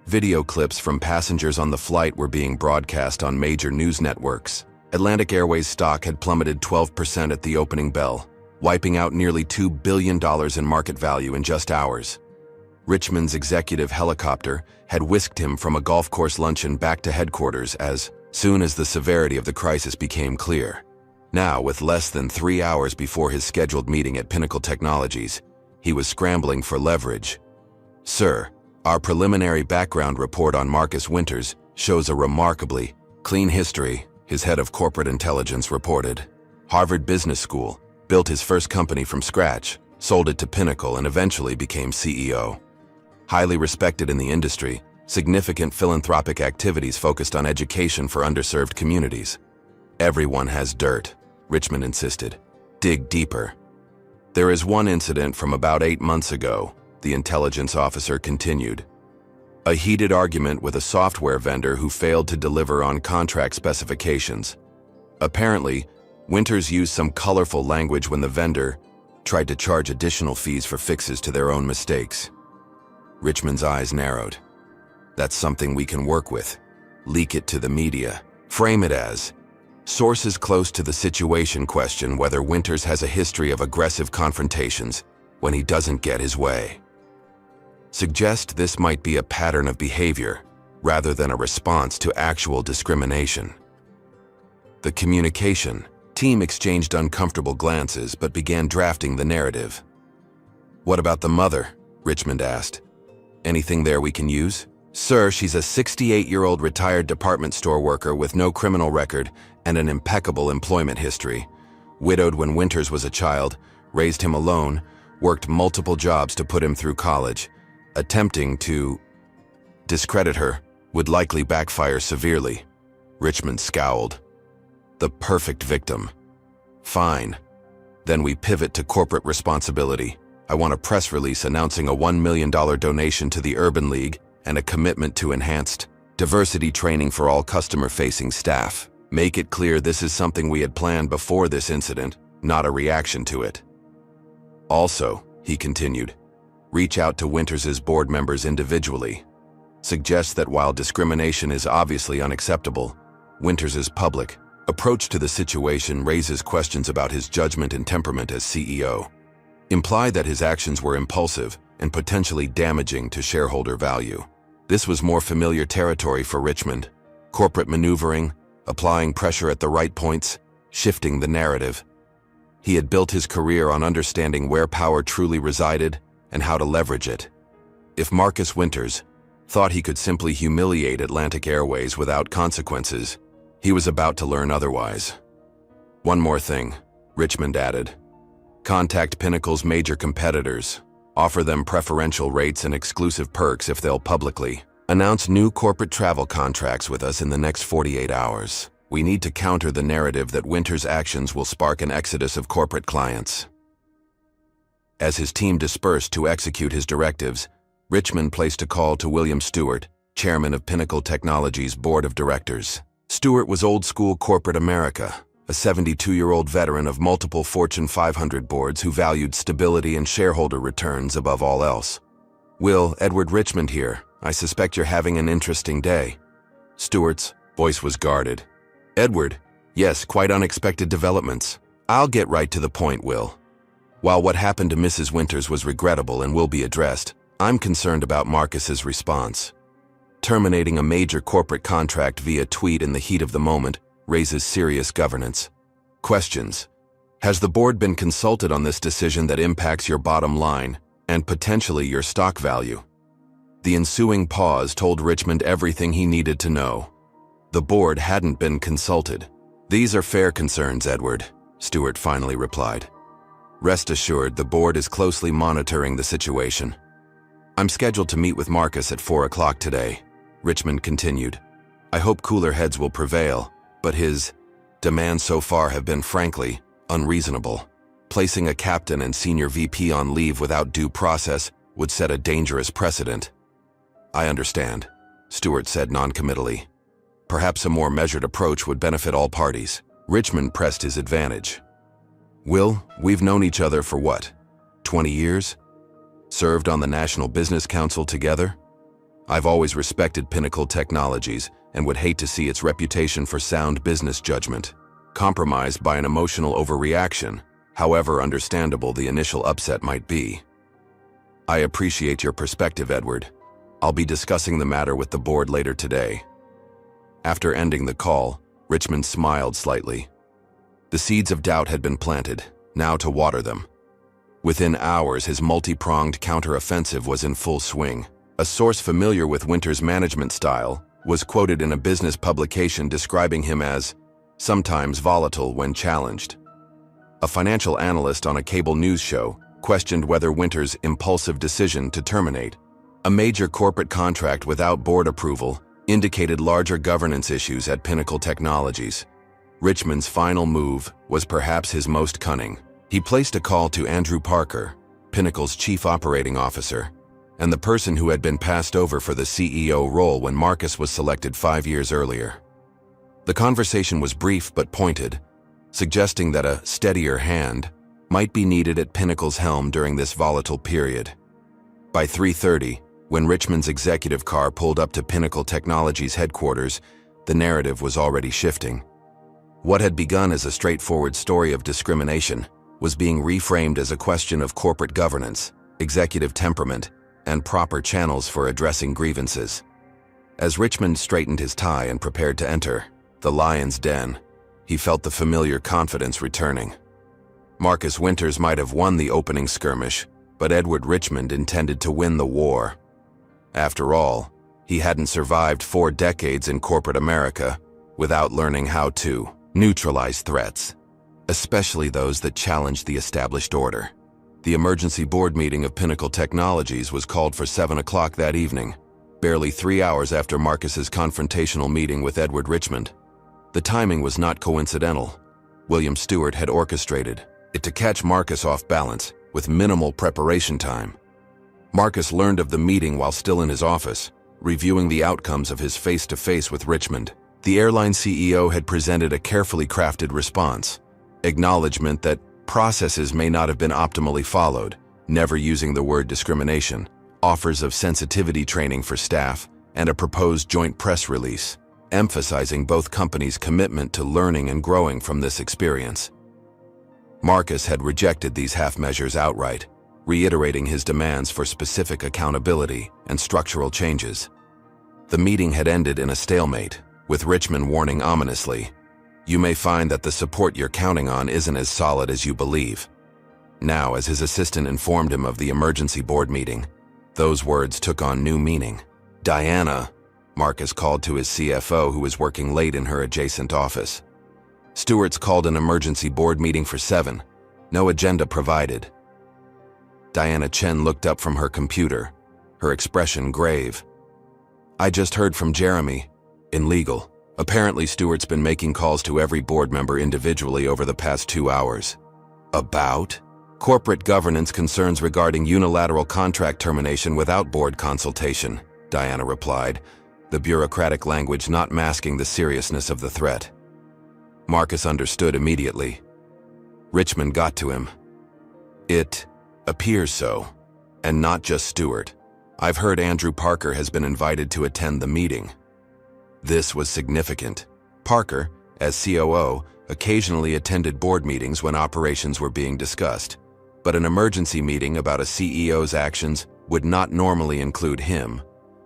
Video clips from passengers on the flight were being broadcast on major news networks. Atlantic Airways stock had plummeted 12% at the opening bell, wiping out nearly $2 billion in market value in just hours. Richmond's executive helicopter had whisked him from a golf course luncheon back to headquarters as soon as the severity of the crisis became clear. Now, with less than 3 hours before his scheduled meeting at Pinnacle Technologies, he was scrambling for leverage. "Sir, our preliminary background report on Marcus Winters shows a remarkably clean history," his head of corporate intelligence reported. "Harvard Business School, built his first company from scratch, sold it to Pinnacle, and eventually became CEO. Highly respected in the industry, significant philanthropic activities focused on education for underserved communities." "Everyone has dirt," Richmond insisted. "Dig deeper." "There is one incident from about 8 months ago," the intelligence officer continued. "A heated argument with a software vendor who failed to deliver on contract specifications. Apparently, Winters used some colorful language when the vendor tried to charge additional fees for fixes to their own mistakes." Richmond's eyes narrowed. "That's something we can work with. Leak it to the media. Frame it as sources close to the situation question whether Winters has a history of aggressive confrontations when he doesn't get his way. Suggest this might be a pattern of behavior rather than a response to actual discrimination." The communication team exchanged uncomfortable glances but began drafting the narrative. "What about the mother?" Richmond asked. "Anything there we can use?" "Sir, she's a 68-year-old retired department store worker with no criminal record and an impeccable employment history. Widowed when Winters was a child, raised him alone, worked multiple jobs to put him through college. Attempting to discredit her would likely backfire severely." Richmond scowled. "The perfect victim. Fine. Then we pivot to corporate responsibility. I want a press release announcing a $1 million donation to the Urban League and a commitment to enhanced diversity training for all customer-facing staff. Make it clear this is something we had planned before this incident, not a reaction to it. Also," he continued, "reach out to Winters' board members individually. Suggest that while discrimination is obviously unacceptable, Winters' public approach to the situation raises questions about his judgment and temperament as CEO. Imply that his actions were impulsive and potentially damaging to shareholder value." This was more familiar territory for Richmond. Corporate maneuvering, applying pressure at the right points, shifting the narrative. He had built his career on understanding where power truly resided and how to leverage it. If Marcus Winters thought he could simply humiliate Atlantic Airways without consequences, he was about to learn otherwise. "One more thing," Richmond added. "Contact Pinnacle's major competitors. Offer them preferential rates and exclusive perks if they'll publicly announce new corporate travel contracts with us in the next 48 hours. We need to counter the narrative that Winters' actions will spark an exodus of corporate clients." As his team dispersed to execute his directives, Richmond placed a call to William Stewart, chairman of Pinnacle Technologies' board of directors. Stewart was old-school corporate America, a 72-year-old veteran of multiple Fortune 500 boards who valued stability and shareholder returns above all else. "Will, Edward Richmond here. I suspect you're having an interesting day." Stewart's voice was guarded. "Edward, yes, quite unexpected developments. I'll get right to the point, Will. While what happened to Mrs. Winters was regrettable and will be addressed, I'm concerned about Marcus's response. Terminating a major corporate contract via tweet in the heat of the moment raises serious governance questions. Has the board been consulted on this decision that impacts your bottom line and potentially your stock value?" The ensuing pause told Richmond everything he needed to know. The board hadn't been consulted. "These are fair concerns, Edward," Stewart finally replied. "Rest assured, the board is closely monitoring the situation." "I'm scheduled to meet with Marcus at 4 o'clock today," Richmond continued. "I hope cooler heads will prevail, but his demands so far have been, frankly, unreasonable. Placing a captain and senior VP on leave without due process would set a dangerous precedent." "I understand," Stewart said noncommittally. "Perhaps a more measured approach would benefit all parties." Richmond pressed his advantage. "Will, we've known each other for what, 20 years? Served on the National Business Council together? I've always respected Pinnacle Technologies and would hate to see its reputation for sound business judgment compromised by an emotional overreaction, however understandable the initial upset might be. I appreciate your perspective, Edward. I'll be discussing the matter with the board later today." After ending the call, Richmond smiled slightly. The seeds of doubt had been planted, now to water them. Within hours, his multi-pronged counter-offensive was in full swing. A source familiar with Winters' management style was quoted in a business publication describing him as sometimes volatile when challenged. A financial analyst on a cable news show questioned whether Winters' impulsive decision to terminate a major corporate contract without board approval indicated larger governance issues at Pinnacle Technologies. Richmond's final move was perhaps his most cunning. He placed a call to Andrew Parker, Pinnacle's chief operating officer, and the person who had been passed over for the CEO role when Marcus was selected 5 years earlier. The conversation was brief but pointed, suggesting that a steadier hand might be needed at Pinnacle's helm during this volatile period. By 3:30, when Richmond's executive car pulled up to Pinnacle Technologies headquarters, the narrative was already shifting. What had begun as a straightforward story of discrimination was being reframed as a question of corporate governance, executive temperament, and proper channels for addressing grievances. As Richmond straightened his tie and prepared to enter the lion's den, he felt the familiar confidence returning. Marcus Winters might have won the opening skirmish, but Edward Richmond intended to win the war. After all, he hadn't survived 4 decades in corporate America without learning how to neutralize threats, especially those that challenged the established order. The emergency board meeting of Pinnacle Technologies was called for 7 o'clock that evening, barely 3 hours after Marcus's confrontational meeting with Edward Richmond. The timing was not coincidental. William Stewart had orchestrated it to catch Marcus off balance with minimal preparation time. Marcus learned of the meeting while still in his office, reviewing the outcomes of his face-to-face with Richmond. The airline CEO had presented a carefully crafted response, acknowledgement that processes may not have been optimally followed, never using the word discrimination, offers of sensitivity training for staff, and a proposed joint press release, emphasizing both companies' commitment to learning and growing from this experience. Marcus had rejected these half measures outright, reiterating his demands for specific accountability and structural changes. The meeting had ended in a stalemate, with Richmond warning ominously, "You may find that the support you're counting on isn't as solid as you believe." Now, as his assistant informed him of the emergency board meeting, those words took on new meaning. "Diana," Marcus called to his CFO, who was working late in her adjacent office. "Stewart's called an emergency board meeting for 7. No agenda provided." Diana Chen looked up from her computer, her expression grave. "I just heard from Jeremy, in legal. Apparently Stewart's been making calls to every board member individually over the past 2 hours. About corporate governance concerns regarding unilateral contract termination without board consultation," Diana replied, the bureaucratic language not masking the seriousness of the threat. Marcus understood immediately. Richmond got to him. It appears so, and not just Stewart. I've heard Andrew Parker has been invited to attend the meeting. This was significant. Parker, as COO, occasionally attended board meetings when operations were being discussed, but an emergency meeting about a CEO's actions would not normally include him,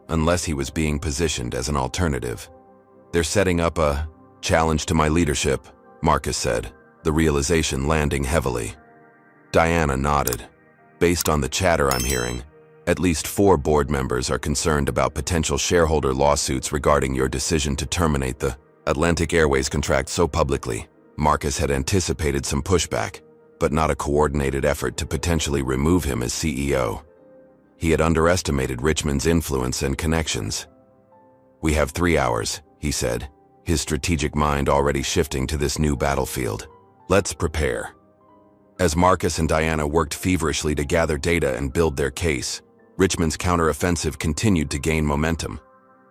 unless he was being positioned as an alternative. They're setting up a challenge to my leadership, Marcus said, the realization landing heavily. Diana nodded. Based on the chatter I'm hearing, at least 4 board members are concerned about potential shareholder lawsuits regarding your decision to terminate the Atlantic Airways contract so publicly. Marcus had anticipated some pushback, but not a coordinated effort to potentially remove him as CEO. He had underestimated Richmond's influence and connections. We have 3 hours, he said, his strategic mind already shifting to this new battlefield. Let's prepare. As Marcus and Diana worked feverishly to gather data and build their case, Richmond's counteroffensive continued to gain momentum.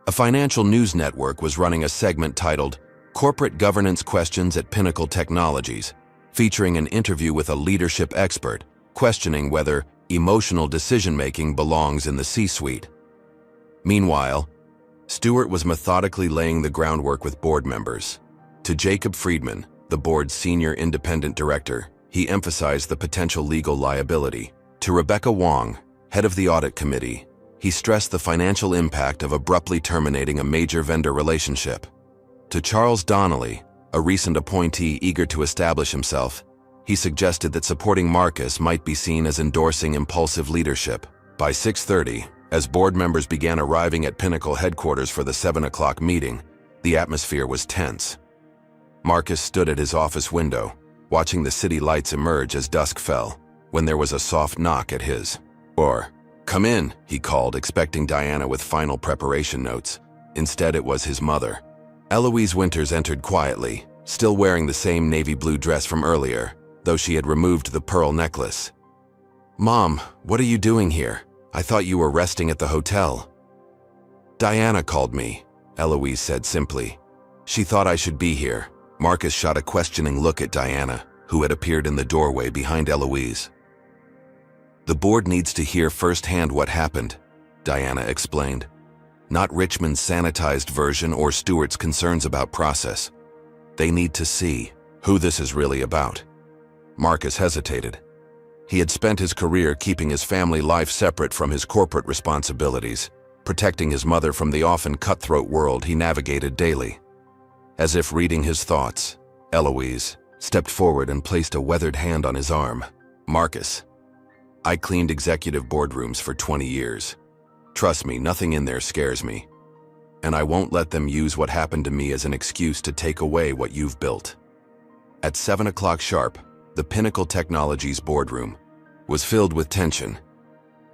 A financial news network was running a segment titled Corporate Governance Questions at Pinnacle Technologies, featuring an interview with a leadership expert, questioning whether emotional decision-making belongs in the C-suite. Meanwhile, Stewart was methodically laying the groundwork with board members. To Jacob Friedman, the board's senior independent director, he emphasized the potential legal liability. To Rebecca Wong, head of the audit committee, he stressed the financial impact of abruptly terminating a major vendor relationship. To Charles Donnelly, a recent appointee eager to establish himself, he suggested that supporting Marcus might be seen as endorsing impulsive leadership. By 6:30, as board members began arriving at Pinnacle headquarters for the 7 o'clock meeting, the atmosphere was tense. Marcus stood at his office window, watching the city lights emerge as dusk fell, when there was a soft knock at his door. "Come in," he called, expecting Diana with final preparation notes. Instead, it was his mother. Eloise Winters entered quietly, still wearing the same navy blue dress from earlier, though she had removed the pearl necklace. "Mom, what are you doing here? I thought you were resting at the hotel." "Diana called me," Eloise said simply. "She thought I should be here." Marcus shot a questioning look at Diana, who had appeared in the doorway behind Eloise. "The board needs to hear firsthand what happened," Diana explained. "Not Richmond's sanitized version or Stewart's concerns about process. They need to see who this is really about." Marcus hesitated. He had spent his career keeping his family life separate from his corporate responsibilities, protecting his mother from the often cutthroat world he navigated daily. As if reading his thoughts, Eloise stepped forward and placed a weathered hand on his arm. "Marcus, I cleaned executive boardrooms for 20 years. Trust me, nothing in there scares me. And I won't let them use what happened to me as an excuse to take away what you've built." At 7 o'clock sharp, the Pinnacle Technologies boardroom was filled with tension.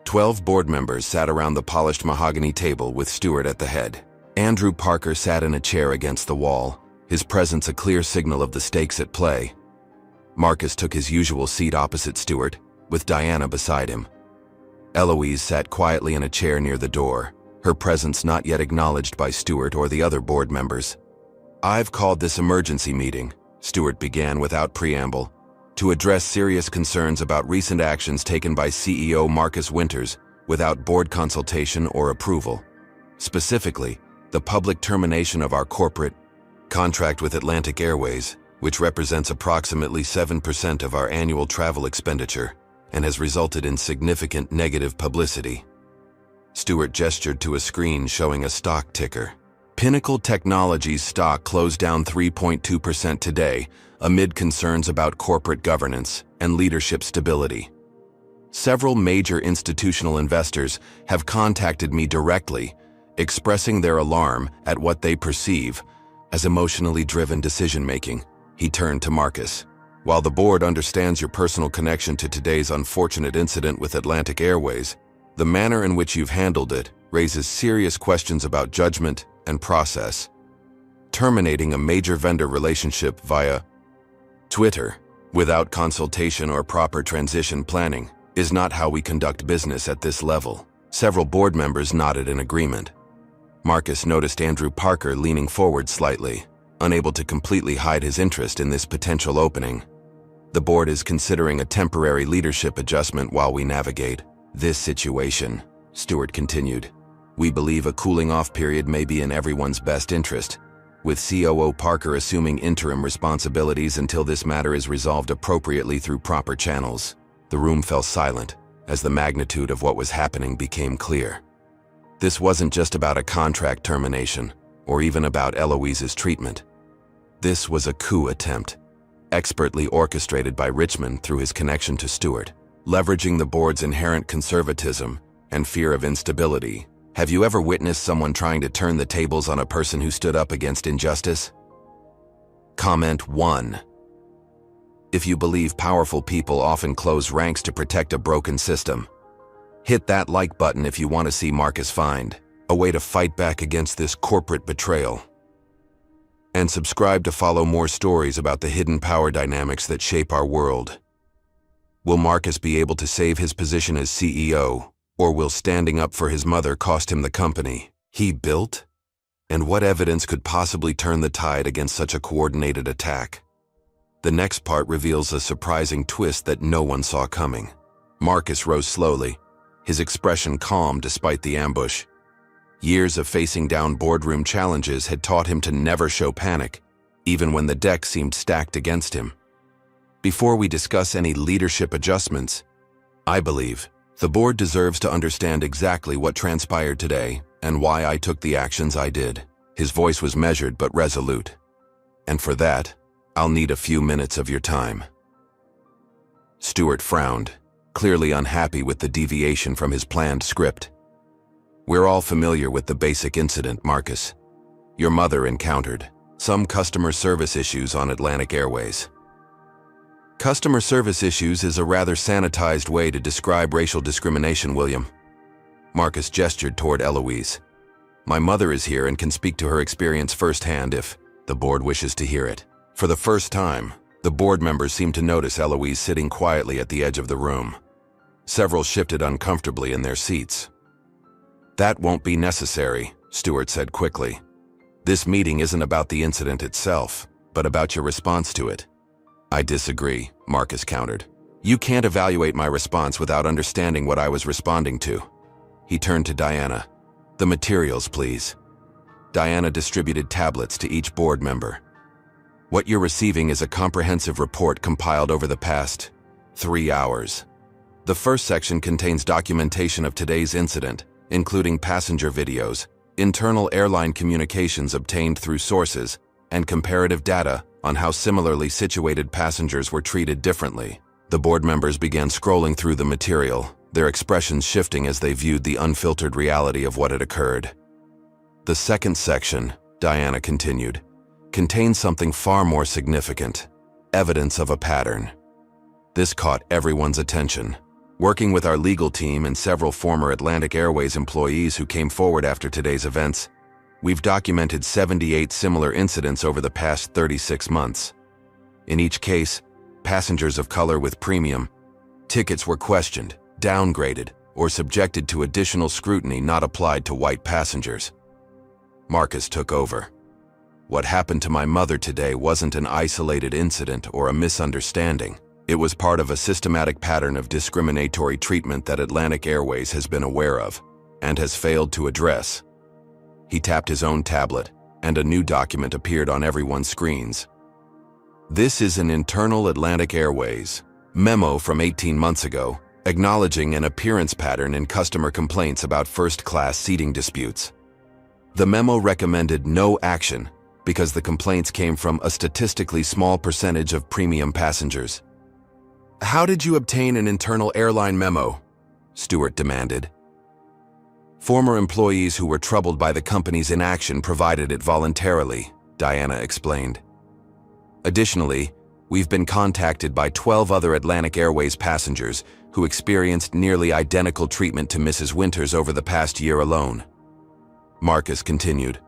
12 board members sat around the polished mahogany table with Stewart at the head. Andrew Parker sat in a chair against the wall, his presence a clear signal of the stakes at play. Marcus took his usual seat opposite Stewart, with Diana beside him. Eloise sat quietly in a chair near the door, her presence not yet acknowledged by Stewart or the other board members. "I've called this emergency meeting," Stewart began without preamble, "to address serious concerns about recent actions taken by CEO Marcus Winters without board consultation or approval. Specifically, the public termination of our corporate contract with Atlantic Airways, which represents approximately 7% of our annual travel expenditure and has resulted in significant negative publicity." Stewart gestured to a screen showing a stock ticker. Pinnacle Technologies stock closed down 3.2% today, amid concerns about corporate governance and leadership stability. Several major institutional investors have contacted me directly, expressing their alarm at what they perceive as emotionally driven decision-making. He turned to Marcus. "While the board understands your personal connection to today's unfortunate incident with Atlantic Airways, the manner in which you've handled it raises serious questions about judgment and process. Terminating a major vendor relationship via Twitter, without consultation or proper transition planning, is not how we conduct business at this level." Several board members nodded in agreement. Marcus noticed Andrew Parker leaning forward slightly. unable to completely hide his interest in this potential opening. The board is considering a temporary leadership adjustment while we navigate this situation, Stewart continued. We believe a cooling-off period may be in everyone's best interest, with COO Parker assuming interim responsibilities until this matter is resolved appropriately through proper channels. The room fell silent as the magnitude of what was happening became clear. This wasn't just about a contract termination or even about Eloise's treatment. This was a coup attempt, expertly orchestrated by Richmond through his connection to Stewart, leveraging the board's inherent conservatism and fear of instability. Have you ever witnessed someone trying to turn the tables on a person who stood up against injustice? Comment 1. If you believe powerful people often close ranks to protect a broken system, hit that like button if you want to see Marcus find a way to fight back against this corporate betrayal. And subscribe to follow more stories about the hidden power dynamics that shape our world. Will Marcus be able to save his position as CEO, or will standing up for his mother cost him the company he built? And what evidence could possibly turn the tide against such a coordinated attack? The next part reveals a surprising twist that no one saw coming. Marcus rose slowly, his expression calm despite the ambush. Years of facing down boardroom challenges had taught him to never show panic, even when the deck seemed stacked against him. Before we discuss any leadership adjustments, I believe the board deserves to understand exactly what transpired today and why I took the actions I did. His voice was measured but resolute. And for that, I'll need a few minutes of your time. Stewart frowned, clearly unhappy with the deviation from his planned script. We're all familiar with the basic incident, Marcus. Your mother encountered some customer service issues on Atlantic Airways. Customer service issues is a rather sanitized way to describe racial discrimination, William. Marcus gestured toward Eloise. My mother is here and can speak to her experience firsthand if the board wishes to hear it. For the first time, the board members seemed to notice Eloise sitting quietly at the edge of the room. Several shifted uncomfortably in their seats. That won't be necessary, Stewart said quickly. This meeting isn't about the incident itself, but about your response to it. I disagree, Marcus countered. You can't evaluate my response without understanding what I was responding to. He turned to Diana. The materials, please. Diana distributed tablets to each board member. What you're receiving is a comprehensive report compiled over the past 3 hours. The first section contains documentation of today's incident, including passenger videos, internal airline communications obtained through sources, and comparative data on how similarly situated passengers were treated differently. The board members began scrolling through the material, their expressions shifting as they viewed the unfiltered reality of what had occurred. The second section, Diana continued, contains something far more significant: evidence of a pattern. This caught everyone's attention. Working with our legal team and several former Atlantic Airways employees who came forward after today's events, we've documented 78 similar incidents over the past 36 months. In each case, passengers of color with premium tickets were questioned, downgraded, or subjected to additional scrutiny not applied to white passengers. Marcus took over. What happened to my mother today wasn't an isolated incident or a misunderstanding. It was part of a systematic pattern of discriminatory treatment that Atlantic Airways has been aware of and has failed to address. He tapped his own tablet, and a new document appeared on everyone's screens. This is an internal Atlantic Airways memo from 18 months ago, acknowledging an appearance pattern in customer complaints about first-class seating disputes. The memo recommended no action because the complaints came from a statistically small percentage of premium passengers. How did you obtain an internal airline memo? Stewart demanded. Former employees who were troubled by the company's inaction provided it voluntarily, Diana explained. Additionally, we've been contacted by 12 other Atlantic Airways passengers who experienced nearly identical treatment to Mrs. Winters over the past year alone. Marcus continued.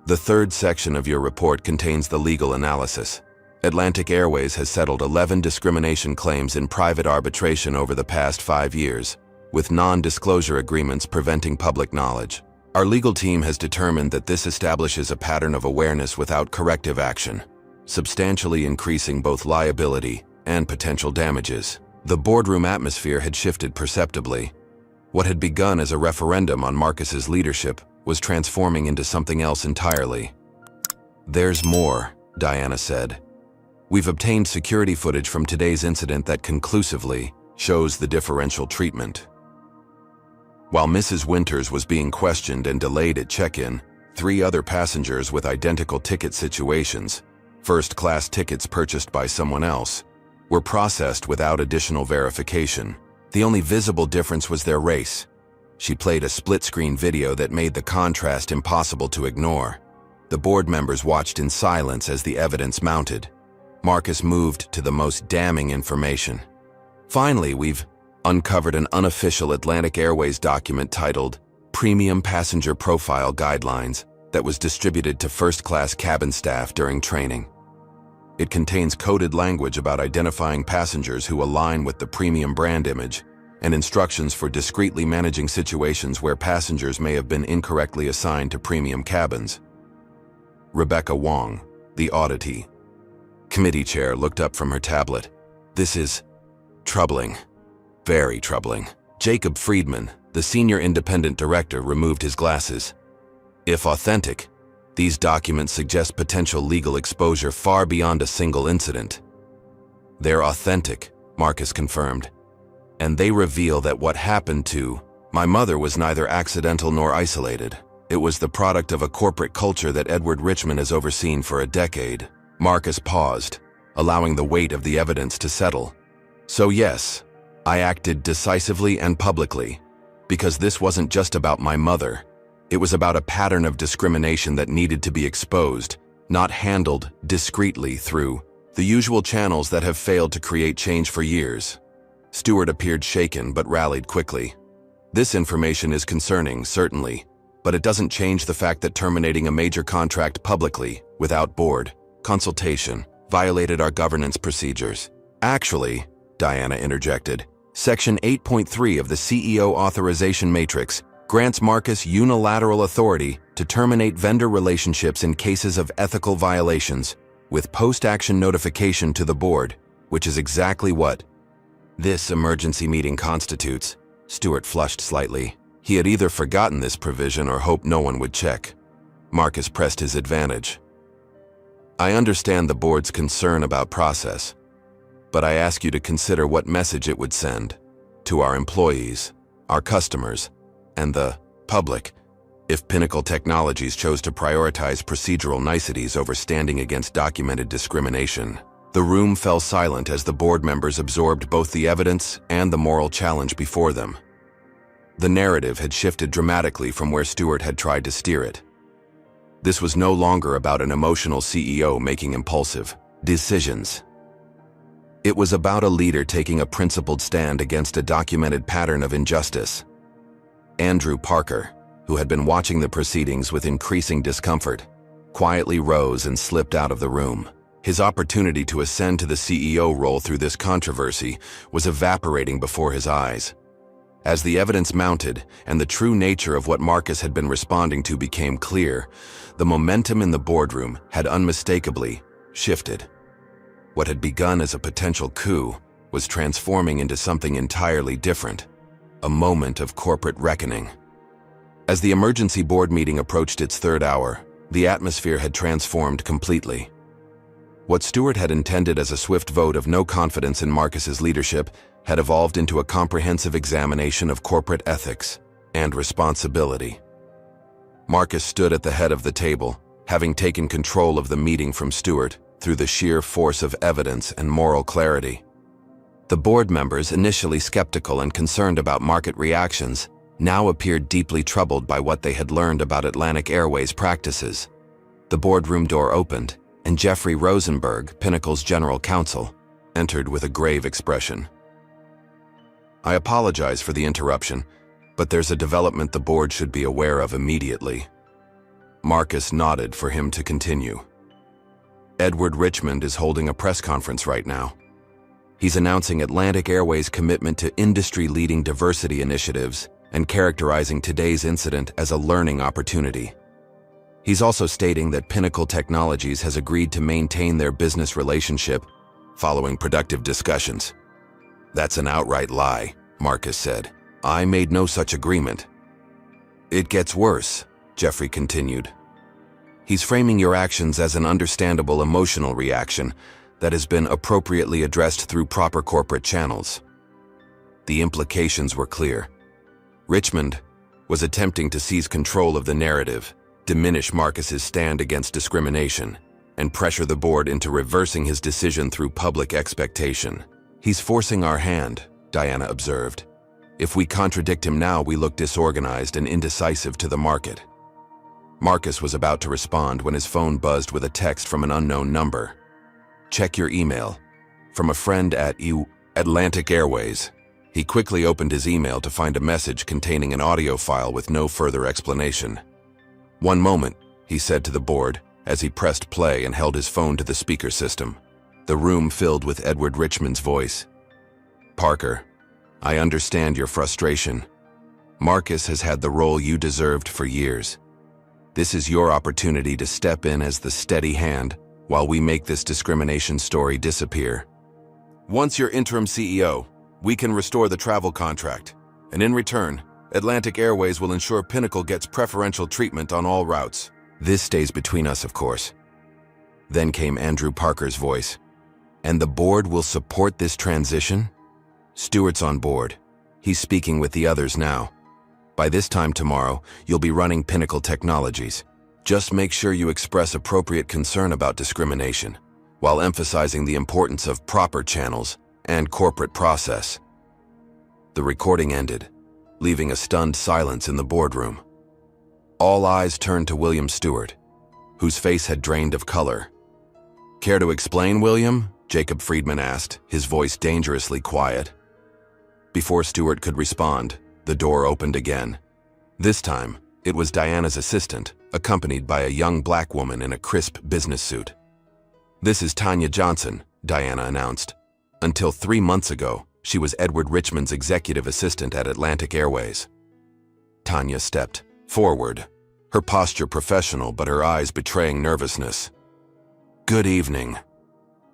The third section of your report contains the legal analysis. Atlantic Airways has settled 11 discrimination claims in private arbitration over the past 5 years, with non-disclosure agreements preventing public knowledge. Our legal team has determined that this establishes a pattern of awareness without corrective action, substantially increasing both liability and potential damages. The boardroom atmosphere had shifted perceptibly. What had begun as a referendum on Marcus's leadership was transforming into something else entirely. "There's more," Diana said. "We've obtained security footage from today's incident that conclusively shows the differential treatment." While Mrs. Winters was being questioned and delayed at check-in, 3 other passengers with identical ticket situations, first-class tickets purchased by someone else, were processed without additional verification. The only visible difference was their race. She played a split-screen video that made the contrast impossible to ignore. The board members watched in silence as the evidence mounted. Marcus moved to the most damning information. "Finally, we've uncovered an unofficial Atlantic Airways document titled Premium Passenger Profile Guidelines that was distributed to first-class cabin staff during training. It contains coded language about identifying passengers who align with the premium brand image and instructions for discreetly managing situations where passengers may have been incorrectly assigned to premium cabins." Rebecca Wong, the auditee committee chair, looked up from her tablet. "This is troubling. Very troubling." Jacob Friedman, the senior independent director, removed his glasses. "If authentic, these documents suggest potential legal exposure far beyond a single incident." "They're authentic," Marcus confirmed. "And they reveal that what happened to my mother was neither accidental nor isolated. It was the product of a corporate culture that Edward Richmond has overseen for a decade." Marcus paused, allowing the weight of the evidence to settle. "So yes, I acted decisively and publicly, because this wasn't just about my mother. It was about a pattern of discrimination that needed to be exposed, not handled discreetly through the usual channels that have failed to create change for years." Stewart appeared shaken but rallied quickly. "This information is concerning, certainly, but it doesn't change the fact that terminating a major contract publicly, without board consultation, violated our governance procedures." "Actually," Diana interjected, "Section 8.3 of the CEO Authorization Matrix grants Marcus unilateral authority to terminate vendor relationships in cases of ethical violations, with post-action notification to the board, which is exactly what this emergency meeting constitutes." Stewart flushed slightly. He had either forgotten this provision or hoped no one would check. Marcus pressed his advantage. "I understand the board's concern about process, but I ask you to consider what message it would send to our employees, our customers, and the public if Pinnacle Technologies chose to prioritize procedural niceties over standing against documented discrimination." The room fell silent as the board members absorbed both the evidence and the moral challenge before them. The narrative had shifted dramatically from where Stewart had tried to steer it. This was no longer about an emotional CEO making impulsive decisions. It was about a leader taking a principled stand against a documented pattern of injustice. Andrew Parker, who had been watching the proceedings with increasing discomfort, quietly rose and slipped out of the room. His opportunity to ascend to the CEO role through this controversy was evaporating before his eyes. As the evidence mounted and the true nature of what Marcus had been responding to became clear, the momentum in the boardroom had unmistakably shifted. What had begun as a potential coup was transforming into something entirely different, a moment of corporate reckoning. As the emergency board meeting approached its 3rd hour, the atmosphere had transformed completely. What Stewart had intended as a swift vote of no confidence in Marcus's leadership had evolved into a comprehensive examination of corporate ethics and responsibility. Marcus stood at the head of the table, having taken control of the meeting from Stewart through the sheer force of evidence and moral clarity. The board members, initially skeptical and concerned about market reactions, now appeared deeply troubled by what they had learned about Atlantic Airways practices. The boardroom door opened, and Jeffrey Rosenberg, Pinnacle's general counsel, entered with a grave expression. "I apologize for the interruption, but there's a development the board should be aware of immediately." Marcus nodded for him to continue. "Edward Richmond is holding a press conference right now. He's announcing Atlantic Airways' commitment to industry-leading diversity initiatives and characterizing today's incident as a learning opportunity. He's also stating that Pinnacle Technologies has agreed to maintain their business relationship following productive discussions. "That's an outright lie," Marcus said. "I made no such agreement." "It gets worse," Jeffrey continued. "He's framing your actions as an understandable emotional reaction that has been appropriately addressed through proper corporate channels." The implications were clear. Richmond was attempting to seize control of the narrative, diminish Marcus's stand against discrimination, and pressure the board into reversing his decision through public expectation. "He's forcing our hand," Diana observed. "If we contradict him now, we look disorganized and indecisive to the market." Marcus was about to respond when his phone buzzed with a text from an unknown number. "Check your email." From a friend at Atlantic Airways. He quickly opened his email to find a message containing an audio file with no further explanation. "One moment," he said to the board as he pressed play and held his phone to the speaker system. The room filled with Edward Richmond's voice. "Parker, I understand your frustration. Marcus has had the role you deserved for years. This is your opportunity to step in as the steady hand while we make this discrimination story disappear. Once you're interim CEO, we can restore the travel contract, and in return, Atlantic Airways will ensure Pinnacle gets preferential treatment on all routes. This stays between us, of course." Then came Andrew Parker's voice. "And the board will support this transition?" "Stewart's on board. He's speaking with the others now. By this time tomorrow, you'll be running Pinnacle Technologies. Just make sure you express appropriate concern about discrimination, while emphasizing the importance of proper channels and corporate process." The recording ended, leaving a stunned silence in the boardroom. All eyes turned to William Stewart, whose face had drained of color. "Care to explain, William?" Jacob Friedman asked, his voice dangerously quiet. Before Stewart could respond, the door opened again. This time, it was Diana's assistant, accompanied by a young black woman in a crisp business suit. "This is Tanya Johnson," Diana announced. Until 3 months ago, she was Edward Richmond's executive assistant at Atlantic Airways. Tanya stepped forward, her posture professional but her eyes betraying nervousness. "Good evening.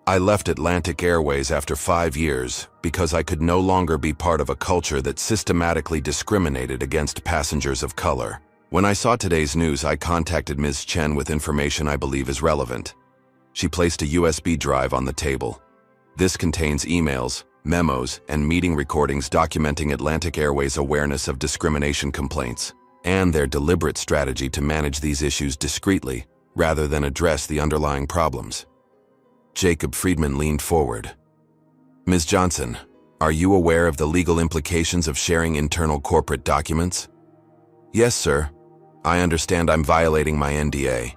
I left Atlantic Airways after 5 years because I could no longer be part of a culture that systematically discriminated against passengers of color. When I saw today's news, I contacted Ms. Chen with information I believe is relevant." She placed a USB drive on the table. "This contains emails, memos, and meeting recordings documenting Atlantic Airways' awareness of discrimination complaints and their deliberate strategy to manage these issues discreetly rather than address the underlying problems." Jacob Friedman leaned forward. "Ms. Johnson, are you aware of the legal implications of sharing internal corporate documents?" "Yes, sir. I understand I'm violating my NDA.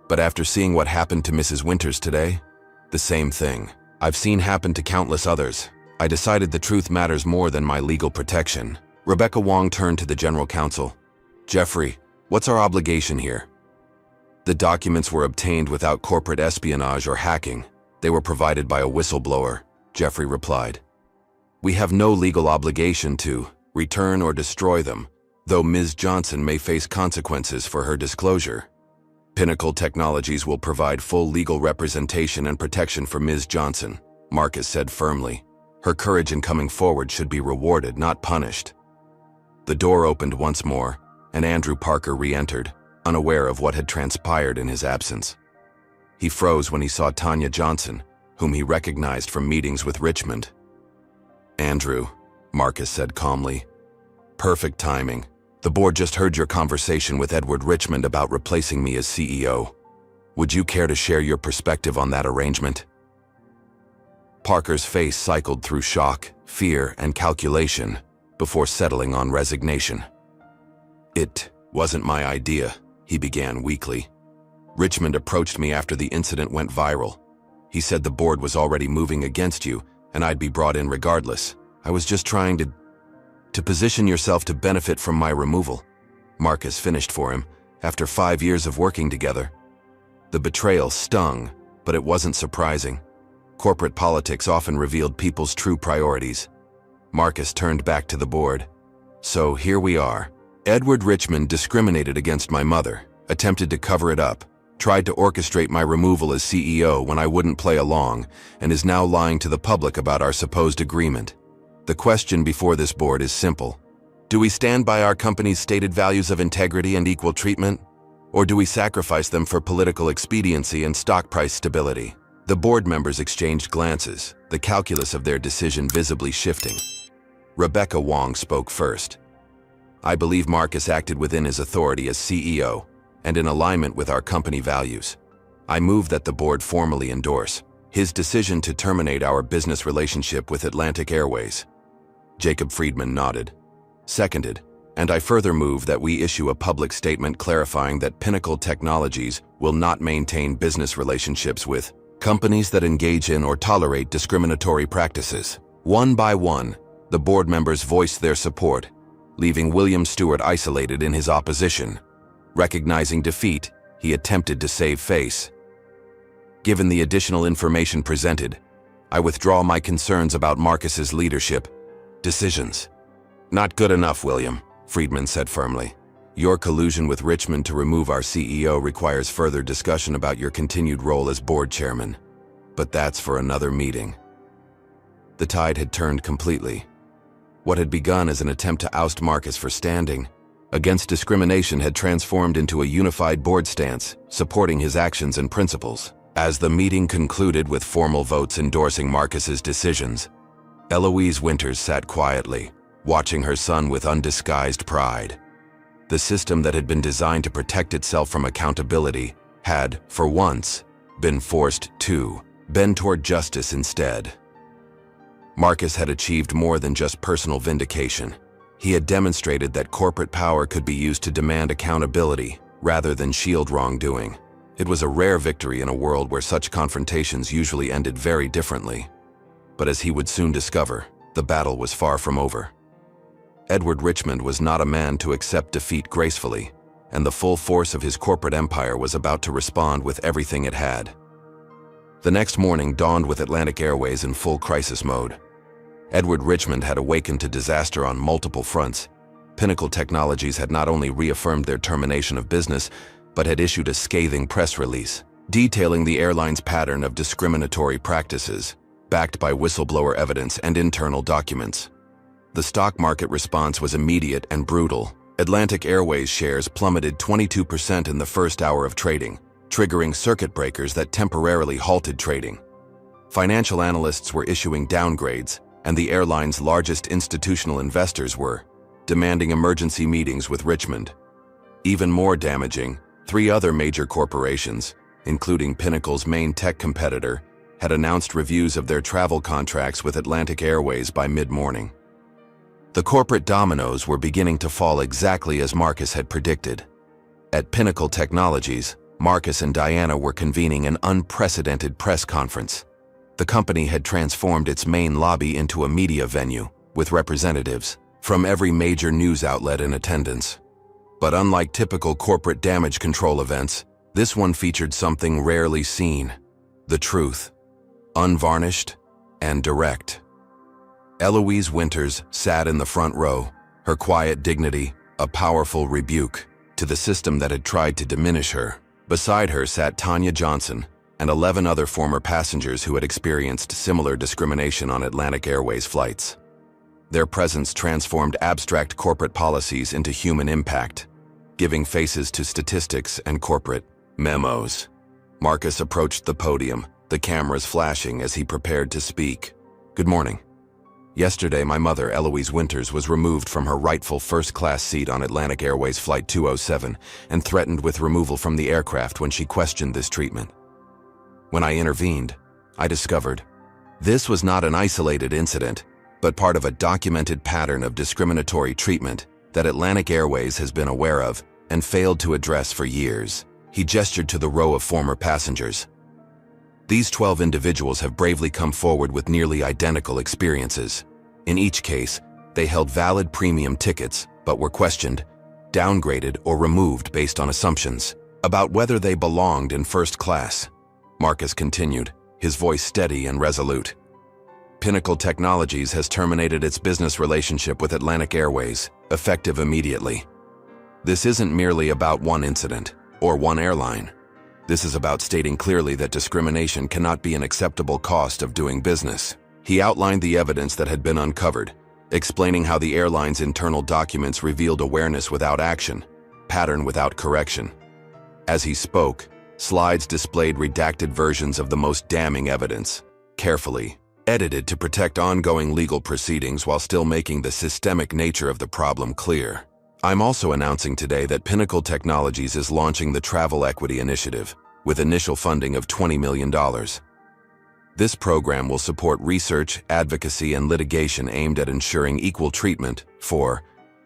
But after seeing what happened to Mrs. Winters today, the same thing I've seen happen to countless others, I decided the truth matters more than my legal protection." Rebecca Wong turned to the general counsel. "Jeffrey, what's our obligation here?" "The documents were obtained without corporate espionage or hacking. They were provided by a whistleblower," Jeffrey replied. "We have no legal obligation to return or destroy them, though Ms. Johnson may face consequences for her disclosure. Pinnacle Technologies will provide full legal representation and protection for Ms. Johnson," Marcus said firmly. "Her courage in coming forward should be rewarded, not punished." The door opened once more, and Andrew Parker re-entered, unaware of what had transpired in his absence. He froze when he saw Tanya Johnson, whom he recognized from meetings with Richmond. "Andrew," Marcus said calmly. "Perfect timing. The board just heard your conversation with Edward Richmond about replacing me as CEO. Would you care to share your perspective on that arrangement?" Parker's face cycled through shock, fear, and calculation before settling on resignation. "It wasn't my idea," he began weakly. "Richmond approached me after the incident went viral. He said the board was already moving against you, and I'd be brought in regardless. I was just trying to position yourself to benefit from my removal." Marcus finished for him, after 5 years of working together. The betrayal stung, but it wasn't surprising. Corporate politics often revealed people's true priorities. Marcus turned back to the board. So here we are. Edward Richmond discriminated against my mother, attempted to cover it up, tried to orchestrate my removal as CEO when I wouldn't play along, and is now lying to the public about our supposed agreement. The question before this board is simple. Do we stand by our company's stated values of integrity and equal treatment? Or do we sacrifice them for political expediency and stock price stability? The board members exchanged glances, the calculus of their decision visibly shifting. Rebecca Wong spoke first. I believe Marcus acted within his authority as CEO and in alignment with our company values. I move that the board formally endorse his decision to terminate our business relationship with Atlantic Airways. Jacob Friedman nodded. Seconded, and I further move that we issue a public statement clarifying that Pinnacle Technologies will not maintain business relationships with companies that engage in or tolerate discriminatory practices. One by one, the board members voiced their support, leaving William Stewart isolated in his opposition. Recognizing defeat, he attempted to save face. Given the additional information presented, I withdraw my concerns about Marcus's leadership decisions. Not good enough, William, Friedman said firmly. Your collusion with Richmond to remove our CEO requires further discussion about your continued role as board chairman. But that's for another meeting. The tide had turned completely. What had begun as an attempt to oust Marcus for standing against discrimination had transformed into a unified board stance, supporting his actions and principles. As the meeting concluded with formal votes endorsing Marcus's decisions, Eloise Winters sat quietly, watching her son with undisguised pride. The system that had been designed to protect itself from accountability had, for once, been forced to bend toward justice instead. Marcus had achieved more than just personal vindication. He had demonstrated that corporate power could be used to demand accountability rather than shield wrongdoing. It was a rare victory in a world where such confrontations usually ended very differently. But as he would soon discover, the battle was far from over. Edward Richmond was not a man to accept defeat gracefully, and the full force of his corporate empire was about to respond with everything it had. The next morning dawned with Atlantic Airways in full crisis mode. Edward Richmond had awakened to disaster on multiple fronts. Pinnacle Technologies had not only reaffirmed their termination of business, but had issued a scathing press release, detailing the airline's pattern of discriminatory practices, backed by whistleblower evidence and internal documents. The stock market response was immediate and brutal. Atlantic Airways shares plummeted 22% in the first hour of trading, triggering circuit breakers that temporarily halted trading. Financial analysts were issuing downgrades, and the airline's largest institutional investors were demanding emergency meetings with Richmond. Even more damaging, 3 other major corporations, including Pinnacle's main tech competitor, had announced reviews of their travel contracts with Atlantic Airways by mid-morning. The corporate dominoes were beginning to fall exactly as Marcus had predicted. At Pinnacle Technologies, Marcus and Diana were convening an unprecedented press conference. The company had transformed its main lobby into a media venue, with representatives from every major news outlet in attendance. But unlike typical corporate damage control events, this one featured something rarely seen: the truth, unvarnished and direct. Eloise Winters sat in the front row, her quiet dignity a powerful rebuke to the system that had tried to diminish her. Beside her sat Tanya Johnson and 11 other former passengers who had experienced similar discrimination on Atlantic Airways flights. Their presence transformed abstract corporate policies into human impact, giving faces to statistics and corporate memos. Marcus approached the podium, the cameras flashing as he prepared to speak. Good morning. Yesterday, my mother, Eloise Winters, was removed from her rightful first-class seat on Atlantic Airways Flight 207 and threatened with removal from the aircraft when she questioned this treatment. When I intervened, I discovered this was not an isolated incident, but part of a documented pattern of discriminatory treatment that Atlantic Airways has been aware of and failed to address for years. He gestured to the row of former passengers. These 12 individuals have bravely come forward with nearly identical experiences. In each case, they held valid premium tickets, but were questioned, downgraded, or removed based on assumptions about whether they belonged in first class. Marcus continued, his voice steady and resolute. Pinnacle Technologies has terminated its business relationship with Atlantic Airways, effective immediately. This isn't merely about one incident or one airline. This is about stating clearly that discrimination cannot be an acceptable cost of doing business. He outlined the evidence that had been uncovered, explaining how the airline's internal documents revealed awareness without action, pattern without correction. As he spoke, slides displayed redacted versions of the most damning evidence, carefully edited to protect ongoing legal proceedings while still making the systemic nature of the problem clear. I'm also announcing today that Pinnacle Technologies is launching the Travel Equity Initiative, with initial funding of $20 million. This program will support research, advocacy, and litigation aimed at ensuring equal treatment for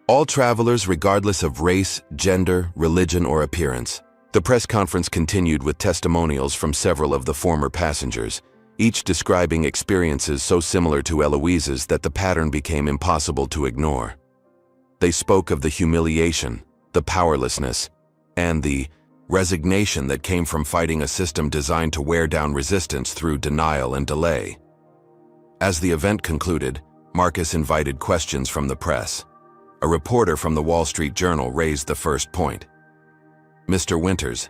all travelers regardless of race, gender, religion, or appearance. The press conference continued with testimonials from several of the former passengers, each describing experiences so similar to Eloise's that the pattern became impossible to ignore. They spoke of the humiliation, the powerlessness, and the resignation that came from fighting a system designed to wear down resistance through denial and delay. As the event concluded, Marcus invited questions from the press. A reporter from the Wall Street Journal raised the first point. Mr. Winters,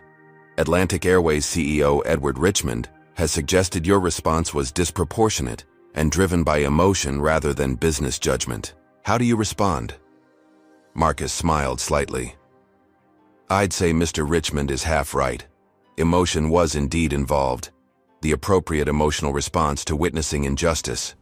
Atlantic Airways CEO Edward Richmond has suggested your response was disproportionate and driven by emotion rather than business judgment. How do you respond? Marcus smiled slightly. I'd say Mr. Richmond is half right. Emotion was indeed involved, the appropriate emotional response to witnessing injustice.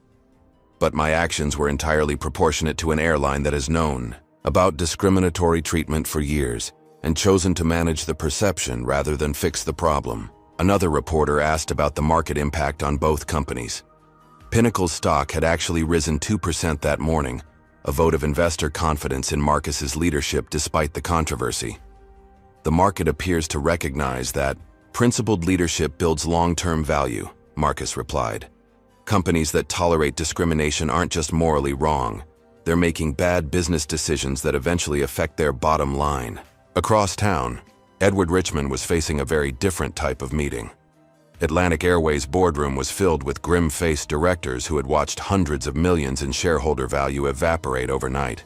But my actions were entirely proportionate to an airline that has known about discriminatory treatment for years and chosen to manage the perception rather than fix the problem. Another reporter asked about the market impact on both companies. Pinnacle's stock had actually risen 2% that morning, a vote of investor confidence in Marcus's leadership despite the controversy. The market appears to recognize that principled leadership builds long-term value, Marcus replied. Companies that tolerate discrimination aren't just morally wrong, they're making bad business decisions that eventually affect their bottom line. Across town, Edward Richmond was facing a very different type of meeting. Atlantic Airways' boardroom was filled with grim-faced directors who had watched hundreds of millions in shareholder value evaporate overnight.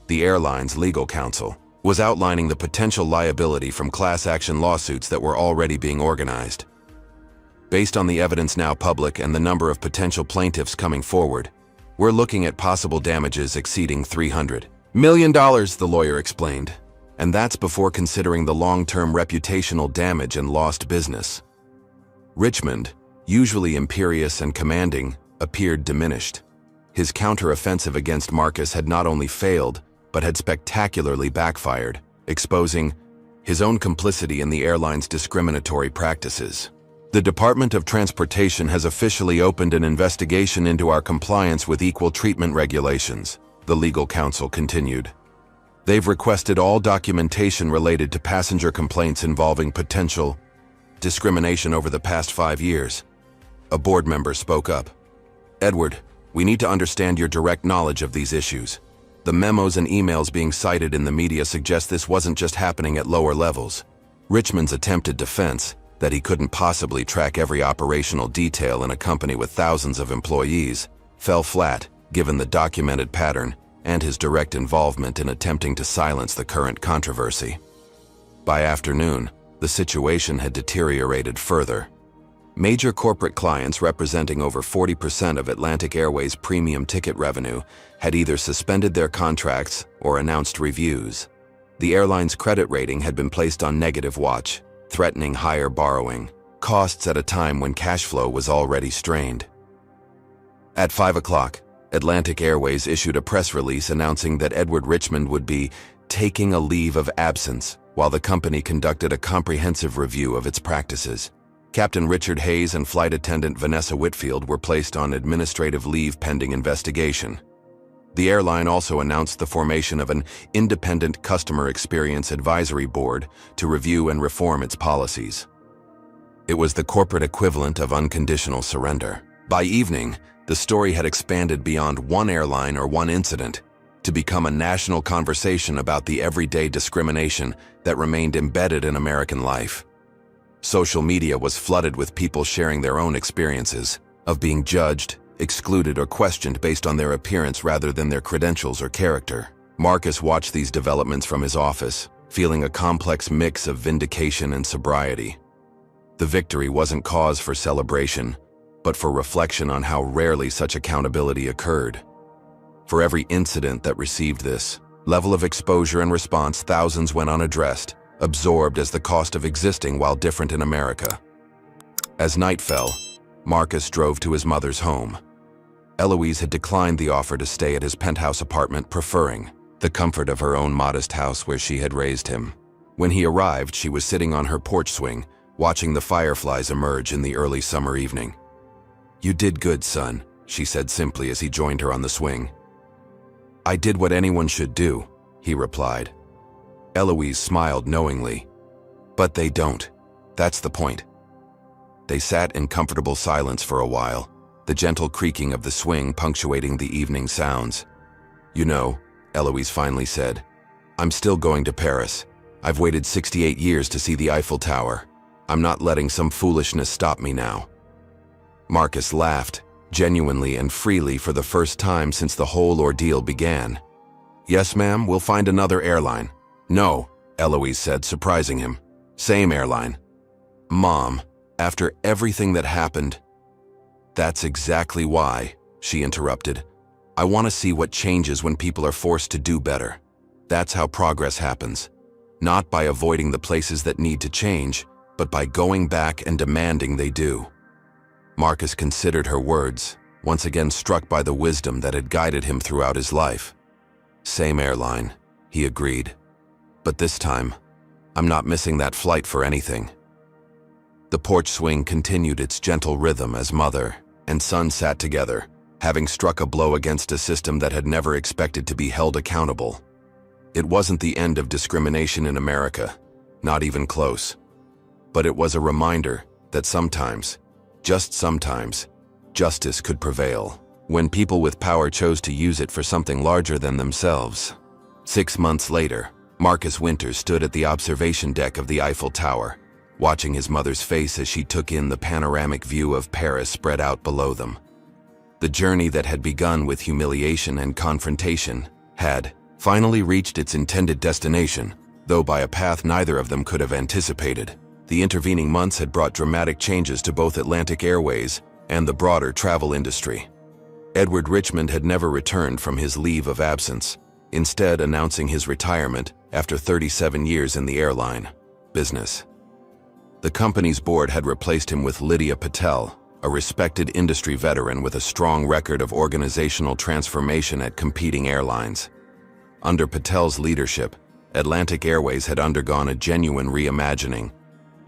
The airline's legal counsel was outlining the potential liability from class action lawsuits that were already being organized. Based on the evidence now public and the number of potential plaintiffs coming forward, we're looking at possible damages exceeding $300 million, the lawyer explained. And that's before considering the long-term reputational damage and lost business. Richmond, usually imperious and commanding, appeared diminished. His counter-offensive against Marcus had not only failed, but had spectacularly backfired, exposing his own complicity in the airline's discriminatory practices. The Department of Transportation has officially opened an investigation into our compliance with equal treatment regulations, the legal counsel continued. They've requested all documentation related to passenger complaints involving potential discrimination over the past 5 years. A board member spoke up. Edward, we need to understand your direct knowledge of these issues. The memos and emails being cited in the media suggest this wasn't just happening at lower levels. Richmond's attempted defense, that he couldn't possibly track every operational detail in a company with thousands of employees, fell flat, given the documented pattern and his direct involvement in attempting to silence the current controversy. By afternoon, the situation had deteriorated further. Major corporate clients representing over 40% of Atlantic Airways' premium ticket revenue had either suspended their contracts or announced reviews. The airline's credit rating had been placed on negative watch, threatening higher borrowing costs at a time when cash flow was already strained. At 5 o'clock, Atlantic Airways issued a press release announcing that Edward Richmond would be taking a leave of absence while the company conducted a comprehensive review of its practices. Captain Richard Hayes and flight attendant Vanessa Whitfield were placed on administrative leave pending investigation. The airline also announced the formation of an independent customer experience advisory board to review and reform its policies. It was the corporate equivalent of unconditional surrender. By evening, the story had expanded beyond one airline or one incident to become a national conversation about the everyday discrimination that remained embedded in American life. Social media was flooded with people sharing their own experiences of being judged, excluded or questioned based on their appearance rather than their credentials or character. Marcus watched these developments from his office, feeling a complex mix of vindication and sobriety. The victory wasn't cause for celebration, but for reflection on how rarely such accountability occurred. For every incident that received this level of exposure and response, thousands went unaddressed, absorbed as the cost of existing while different in America. As night fell, Marcus drove to his mother's home. Eloise had declined the offer to stay at his penthouse apartment, preferring the comfort of her own modest house where she had raised him. When he arrived, she was sitting on her porch swing, watching the fireflies emerge in the early summer evening. "You did good, son," she said simply as he joined her on the swing. "I did what anyone should do," he replied. Eloise smiled knowingly. "But they don't. That's the point." They sat in comfortable silence for a while, the gentle creaking of the swing punctuating the evening sounds. "You know," Eloise finally said, "I'm still going to Paris. I've waited 68 years to see the Eiffel Tower. I'm not letting some foolishness stop me now." Marcus laughed, genuinely and freely for the first time since the whole ordeal began. "Yes, ma'am, we'll find another airline." "No," Eloise said, surprising him. "Same airline." "Mom, after everything that happened—" "That's exactly why," she interrupted. "I want to see what changes when people are forced to do better. That's how progress happens. Not by avoiding the places that need to change, but by going back and demanding they do." Marcus considered her words, once again struck by the wisdom that had guided him throughout his life. "Same airline," he agreed. "But this time, I'm not missing that flight for anything." The porch swing continued its gentle rhythm as mother and son sat together, having struck a blow against a system that had never expected to be held accountable. It wasn't the end of discrimination in America, not even close. But it was a reminder that sometimes, just sometimes, justice could prevail when people with power chose to use it for something larger than themselves. 6 months later, Marcus Winters stood at the observation deck of the Eiffel Tower, watching his mother's face as she took in the panoramic view of Paris spread out below them. The journey that had begun with humiliation and confrontation had finally reached its intended destination, though by a path neither of them could have anticipated. The intervening months had brought dramatic changes to both Atlantic Airways and the broader travel industry. Edward Richmond had never returned from his leave of absence, instead announcing his retirement after 37 years in the airline business. The company's board had replaced him with Lydia Patel, a respected industry veteran with a strong record of organizational transformation at competing airlines. Under Patel's leadership, Atlantic Airways had undergone a genuine reimagining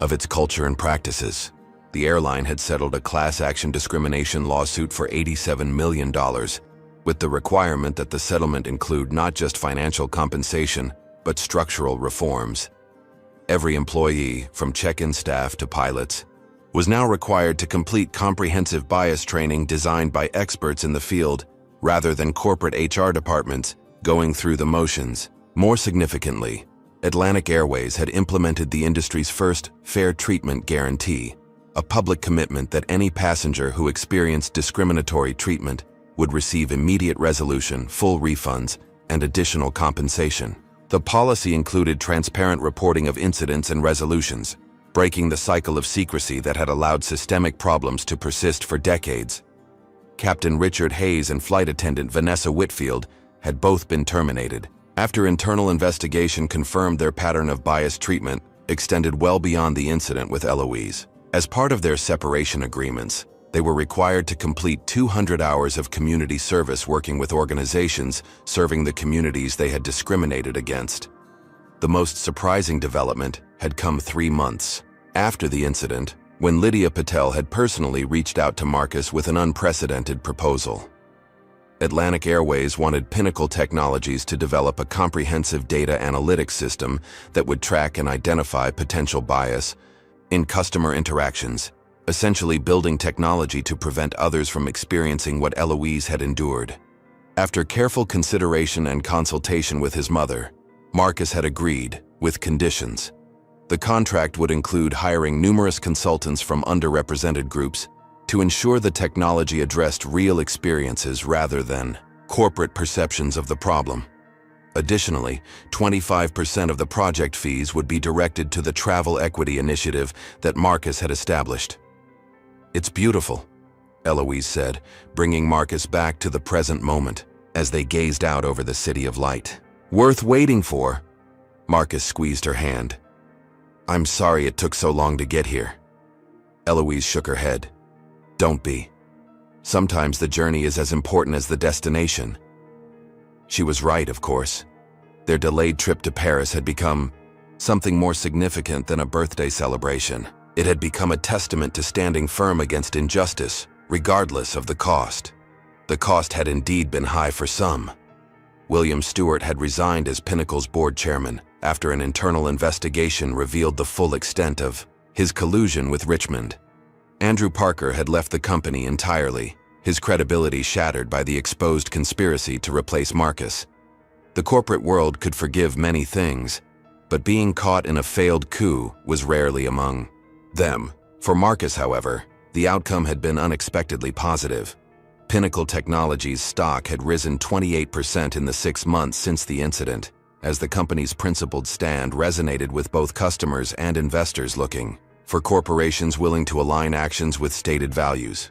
of its culture and practices. The airline had settled a class action discrimination lawsuit for $87 million, with the requirement that the settlement include not just financial compensation, but structural reforms. Every employee, from check-in staff to pilots, was now required to complete comprehensive bias training designed by experts in the field, rather than corporate HR departments going through the motions. More significantly, Atlantic Airways had implemented the industry's first fair treatment guarantee, a public commitment that any passenger who experienced discriminatory treatment would receive immediate resolution, full refunds, and additional compensation. The policy included transparent reporting of incidents and resolutions, breaking the cycle of secrecy that had allowed systemic problems to persist for decades. Captain Richard Hayes and flight attendant Vanessa Whitfield had both been terminated after internal investigation confirmed their pattern of biased treatment extended well beyond the incident with Eloise. As part of their separation agreements, they were required to complete 200 hours of community service working with organizations serving the communities they had discriminated against. The most surprising development had come 3 months after the incident, when Lydia Patel had personally reached out to Marcus with an unprecedented proposal. Atlantic Airways wanted Pinnacle Technologies to develop a comprehensive data analytics system that would track and identify potential bias in customer interactions, essentially building technology to prevent others from experiencing what Eloise had endured. After careful consideration and consultation with his mother, Marcus had agreed, with conditions. The contract would include hiring numerous consultants from underrepresented groups, to ensure the technology addressed real experiences rather than corporate perceptions of the problem. Additionally, 25% of the project fees would be directed to the travel equity initiative that Marcus had established. "It's beautiful," Eloise said, bringing Marcus back to the present moment as they gazed out over the city of light. "Worth waiting for." Marcus squeezed her hand. "I'm sorry it took so long to get here." Eloise shook her head. "Don't be. Sometimes the journey is as important as the destination." She was right, of course. Their delayed trip to Paris had become something more significant than a birthday celebration. It had become a testament to standing firm against injustice, regardless of the cost. The cost had indeed been high for some. William Stewart had resigned as Pinnacle's board chairman after an internal investigation revealed the full extent of his collusion with Richmond. Andrew Parker had left the company entirely, his credibility shattered by the exposed conspiracy to replace Marcus. The corporate world could forgive many things, but being caught in a failed coup was rarely among them. For Marcus, however, the outcome had been unexpectedly positive. Pinnacle Technologies' stock had risen 28% in the 6 months since the incident, as the company's principled stand resonated with both customers and investors looking for corporations willing to align actions with stated values.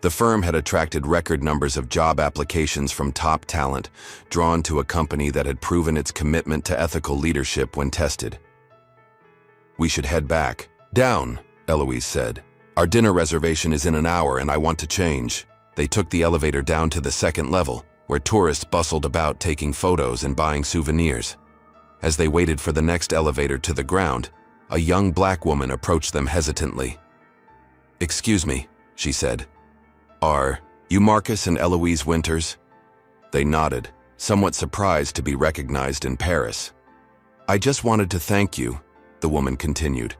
The firm had attracted record numbers of job applications from top talent, drawn to a company that had proven its commitment to ethical leadership when tested. "We should head back." "Down," Eloise said. "Our dinner reservation is in an hour and I want to change." They took the elevator down to the second level, where tourists bustled about taking photos and buying souvenirs. As they waited for the next elevator to the ground, a young black woman approached them hesitantly. "Excuse me," she said. "Are you Marcus and Eloise Winters?" They nodded, somewhat surprised to be recognized in Paris. "I just wanted to thank you," the woman continued.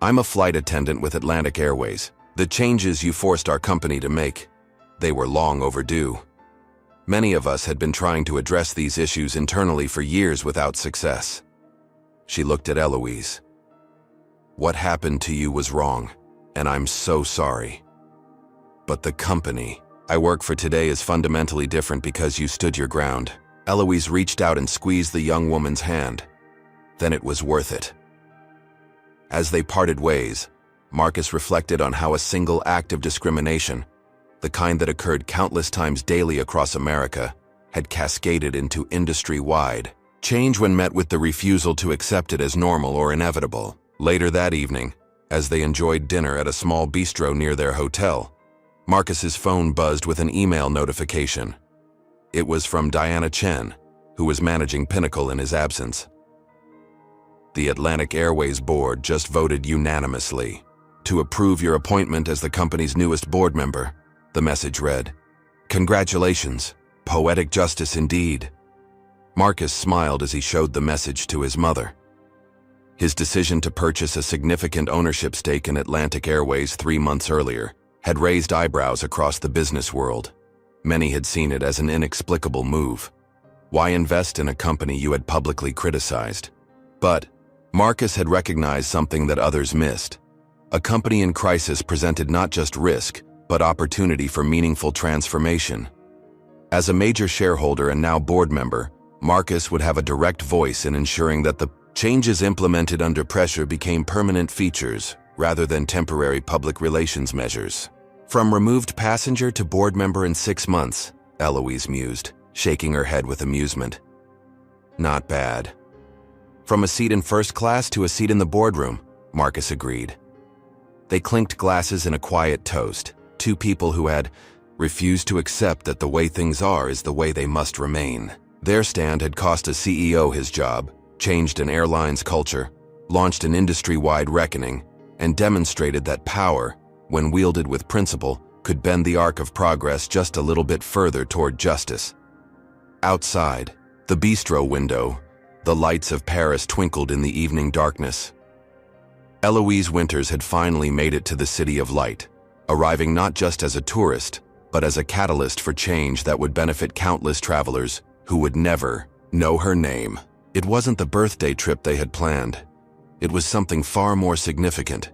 "I'm a flight attendant with Atlantic Airways. The changes you forced our company to make, they were long overdue. Many of us had been trying to address these issues internally for years without success." She looked at Eloise. "What happened to you was wrong, and I'm so sorry. But the company I work for today is fundamentally different because you stood your ground." Eloise reached out and squeezed the young woman's hand. "Then it was worth it." As they parted ways, Marcus reflected on how a single act of discrimination, the kind that occurred countless times daily across America, had cascaded into industry-wide change when met with the refusal to accept it as normal or inevitable. Later that evening, as they enjoyed dinner at a small bistro near their hotel, Marcus's phone buzzed with an email notification. It was from Diana Chen, who was managing Pinnacle in his absence. "The Atlantic Airways board just voted unanimously to approve your appointment as the company's newest board member," the message read. "Congratulations. Poetic justice indeed." Marcus smiled as he showed the message to his mother. His decision to purchase a significant ownership stake in Atlantic Airways 3 months earlier had raised eyebrows across the business world. Many had seen it as an inexplicable move. Why invest in a company you had publicly criticized? But Marcus had recognized something that others missed. A company in crisis presented not just risk, but opportunity for meaningful transformation. As a major shareholder and now board member, Marcus would have a direct voice in ensuring that the changes implemented under pressure became permanent features rather than temporary public relations measures. "From removed passenger to board member in 6 months, Eloise mused, shaking her head with amusement. "Not bad." "From a seat in first class to a seat in the boardroom," Marcus agreed. They clinked glasses in a quiet toast, two people who had refused to accept that the way things are is the way they must remain. Their stand had cost a CEO his job, changed an airline's culture, launched an industry-wide reckoning, and demonstrated that power, when wielded with principle, could bend the arc of progress just a little bit further toward justice. Outside, the bistro window, the lights of Paris twinkled in the evening darkness. Eloise Winters had finally made it to the City of Light, arriving not just as a tourist, but as a catalyst for change that would benefit countless travelers who would never know her name. It wasn't the birthday trip they had planned. It was something far more significant.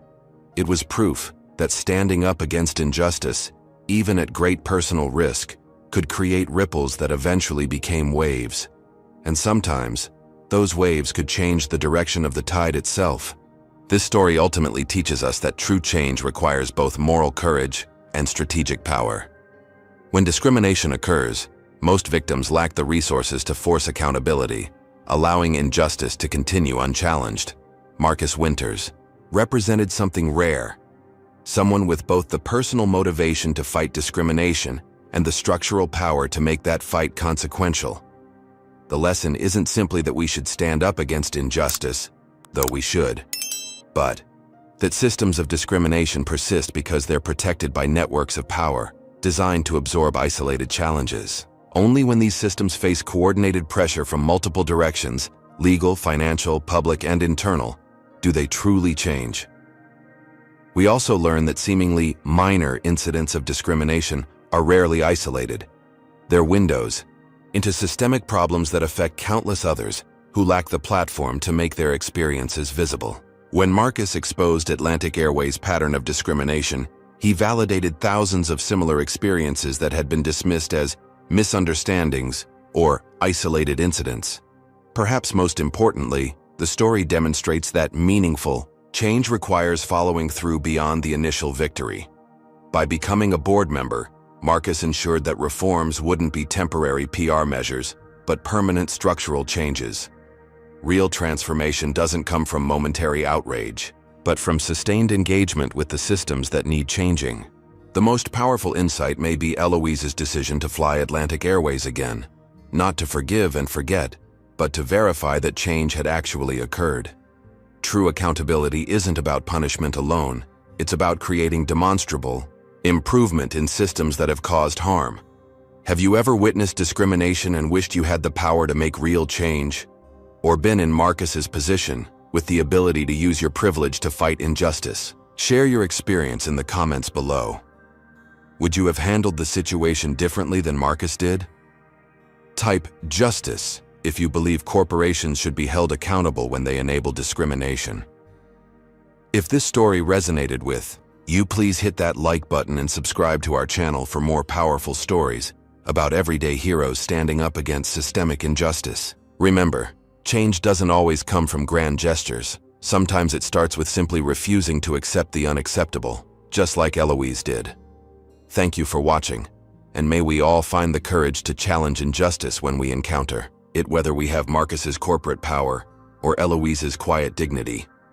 It was proof that standing up against injustice, even at great personal risk, could create ripples that eventually became waves. And sometimes, those waves could change the direction of the tide itself. This story ultimately teaches us that true change requires both moral courage and strategic power. When discrimination occurs, most victims lack the resources to force accountability, allowing injustice to continue unchallenged. Marcus Winters represented something rare, someone with both the personal motivation to fight discrimination and the structural power to make that fight consequential. The lesson isn't simply that we should stand up against injustice, though we should, but that systems of discrimination persist because they're protected by networks of power designed to absorb isolated challenges. Only when these systems face coordinated pressure from multiple directions, legal, financial, public, and internal, do they truly change. We also learn that seemingly minor incidents of discrimination are rarely isolated. They're windows into systemic problems that affect countless others who lack the platform to make their experiences visible. When Marcus exposed Atlantic Airways' pattern of discrimination, he validated thousands of similar experiences that had been dismissed as misunderstandings or isolated incidents. Perhaps most importantly, the story demonstrates that meaningful change requires following through beyond the initial victory. By becoming a board member, Marcus ensured that reforms wouldn't be temporary PR measures, but permanent structural changes. Real transformation doesn't come from momentary outrage, but from sustained engagement with the systems that need changing. The most powerful insight may be Eloise's decision to fly Atlantic Airways again, not to forgive and forget, but to verify that change had actually occurred. True accountability isn't about punishment alone, it's about creating demonstrable improvement in systems that have caused harm. Have you ever witnessed discrimination and wished you had the power to make real change? Or been in Marcus's position, with the ability to use your privilege to fight injustice? Share your experience in the comments below. Would you have handled the situation differently than Marcus did? Type justice if you believe corporations should be held accountable when they enable discrimination. If this story resonated with you, please hit that like button and subscribe to our channel for more powerful stories about everyday heroes standing up against systemic injustice. Remember, change doesn't always come from grand gestures. Sometimes it starts with simply refusing to accept the unacceptable, just like Eloise did. Thank you for watching, and may we all find the courage to challenge injustice when we encounter it, whether we have Marcus's corporate power or Eloise's quiet dignity.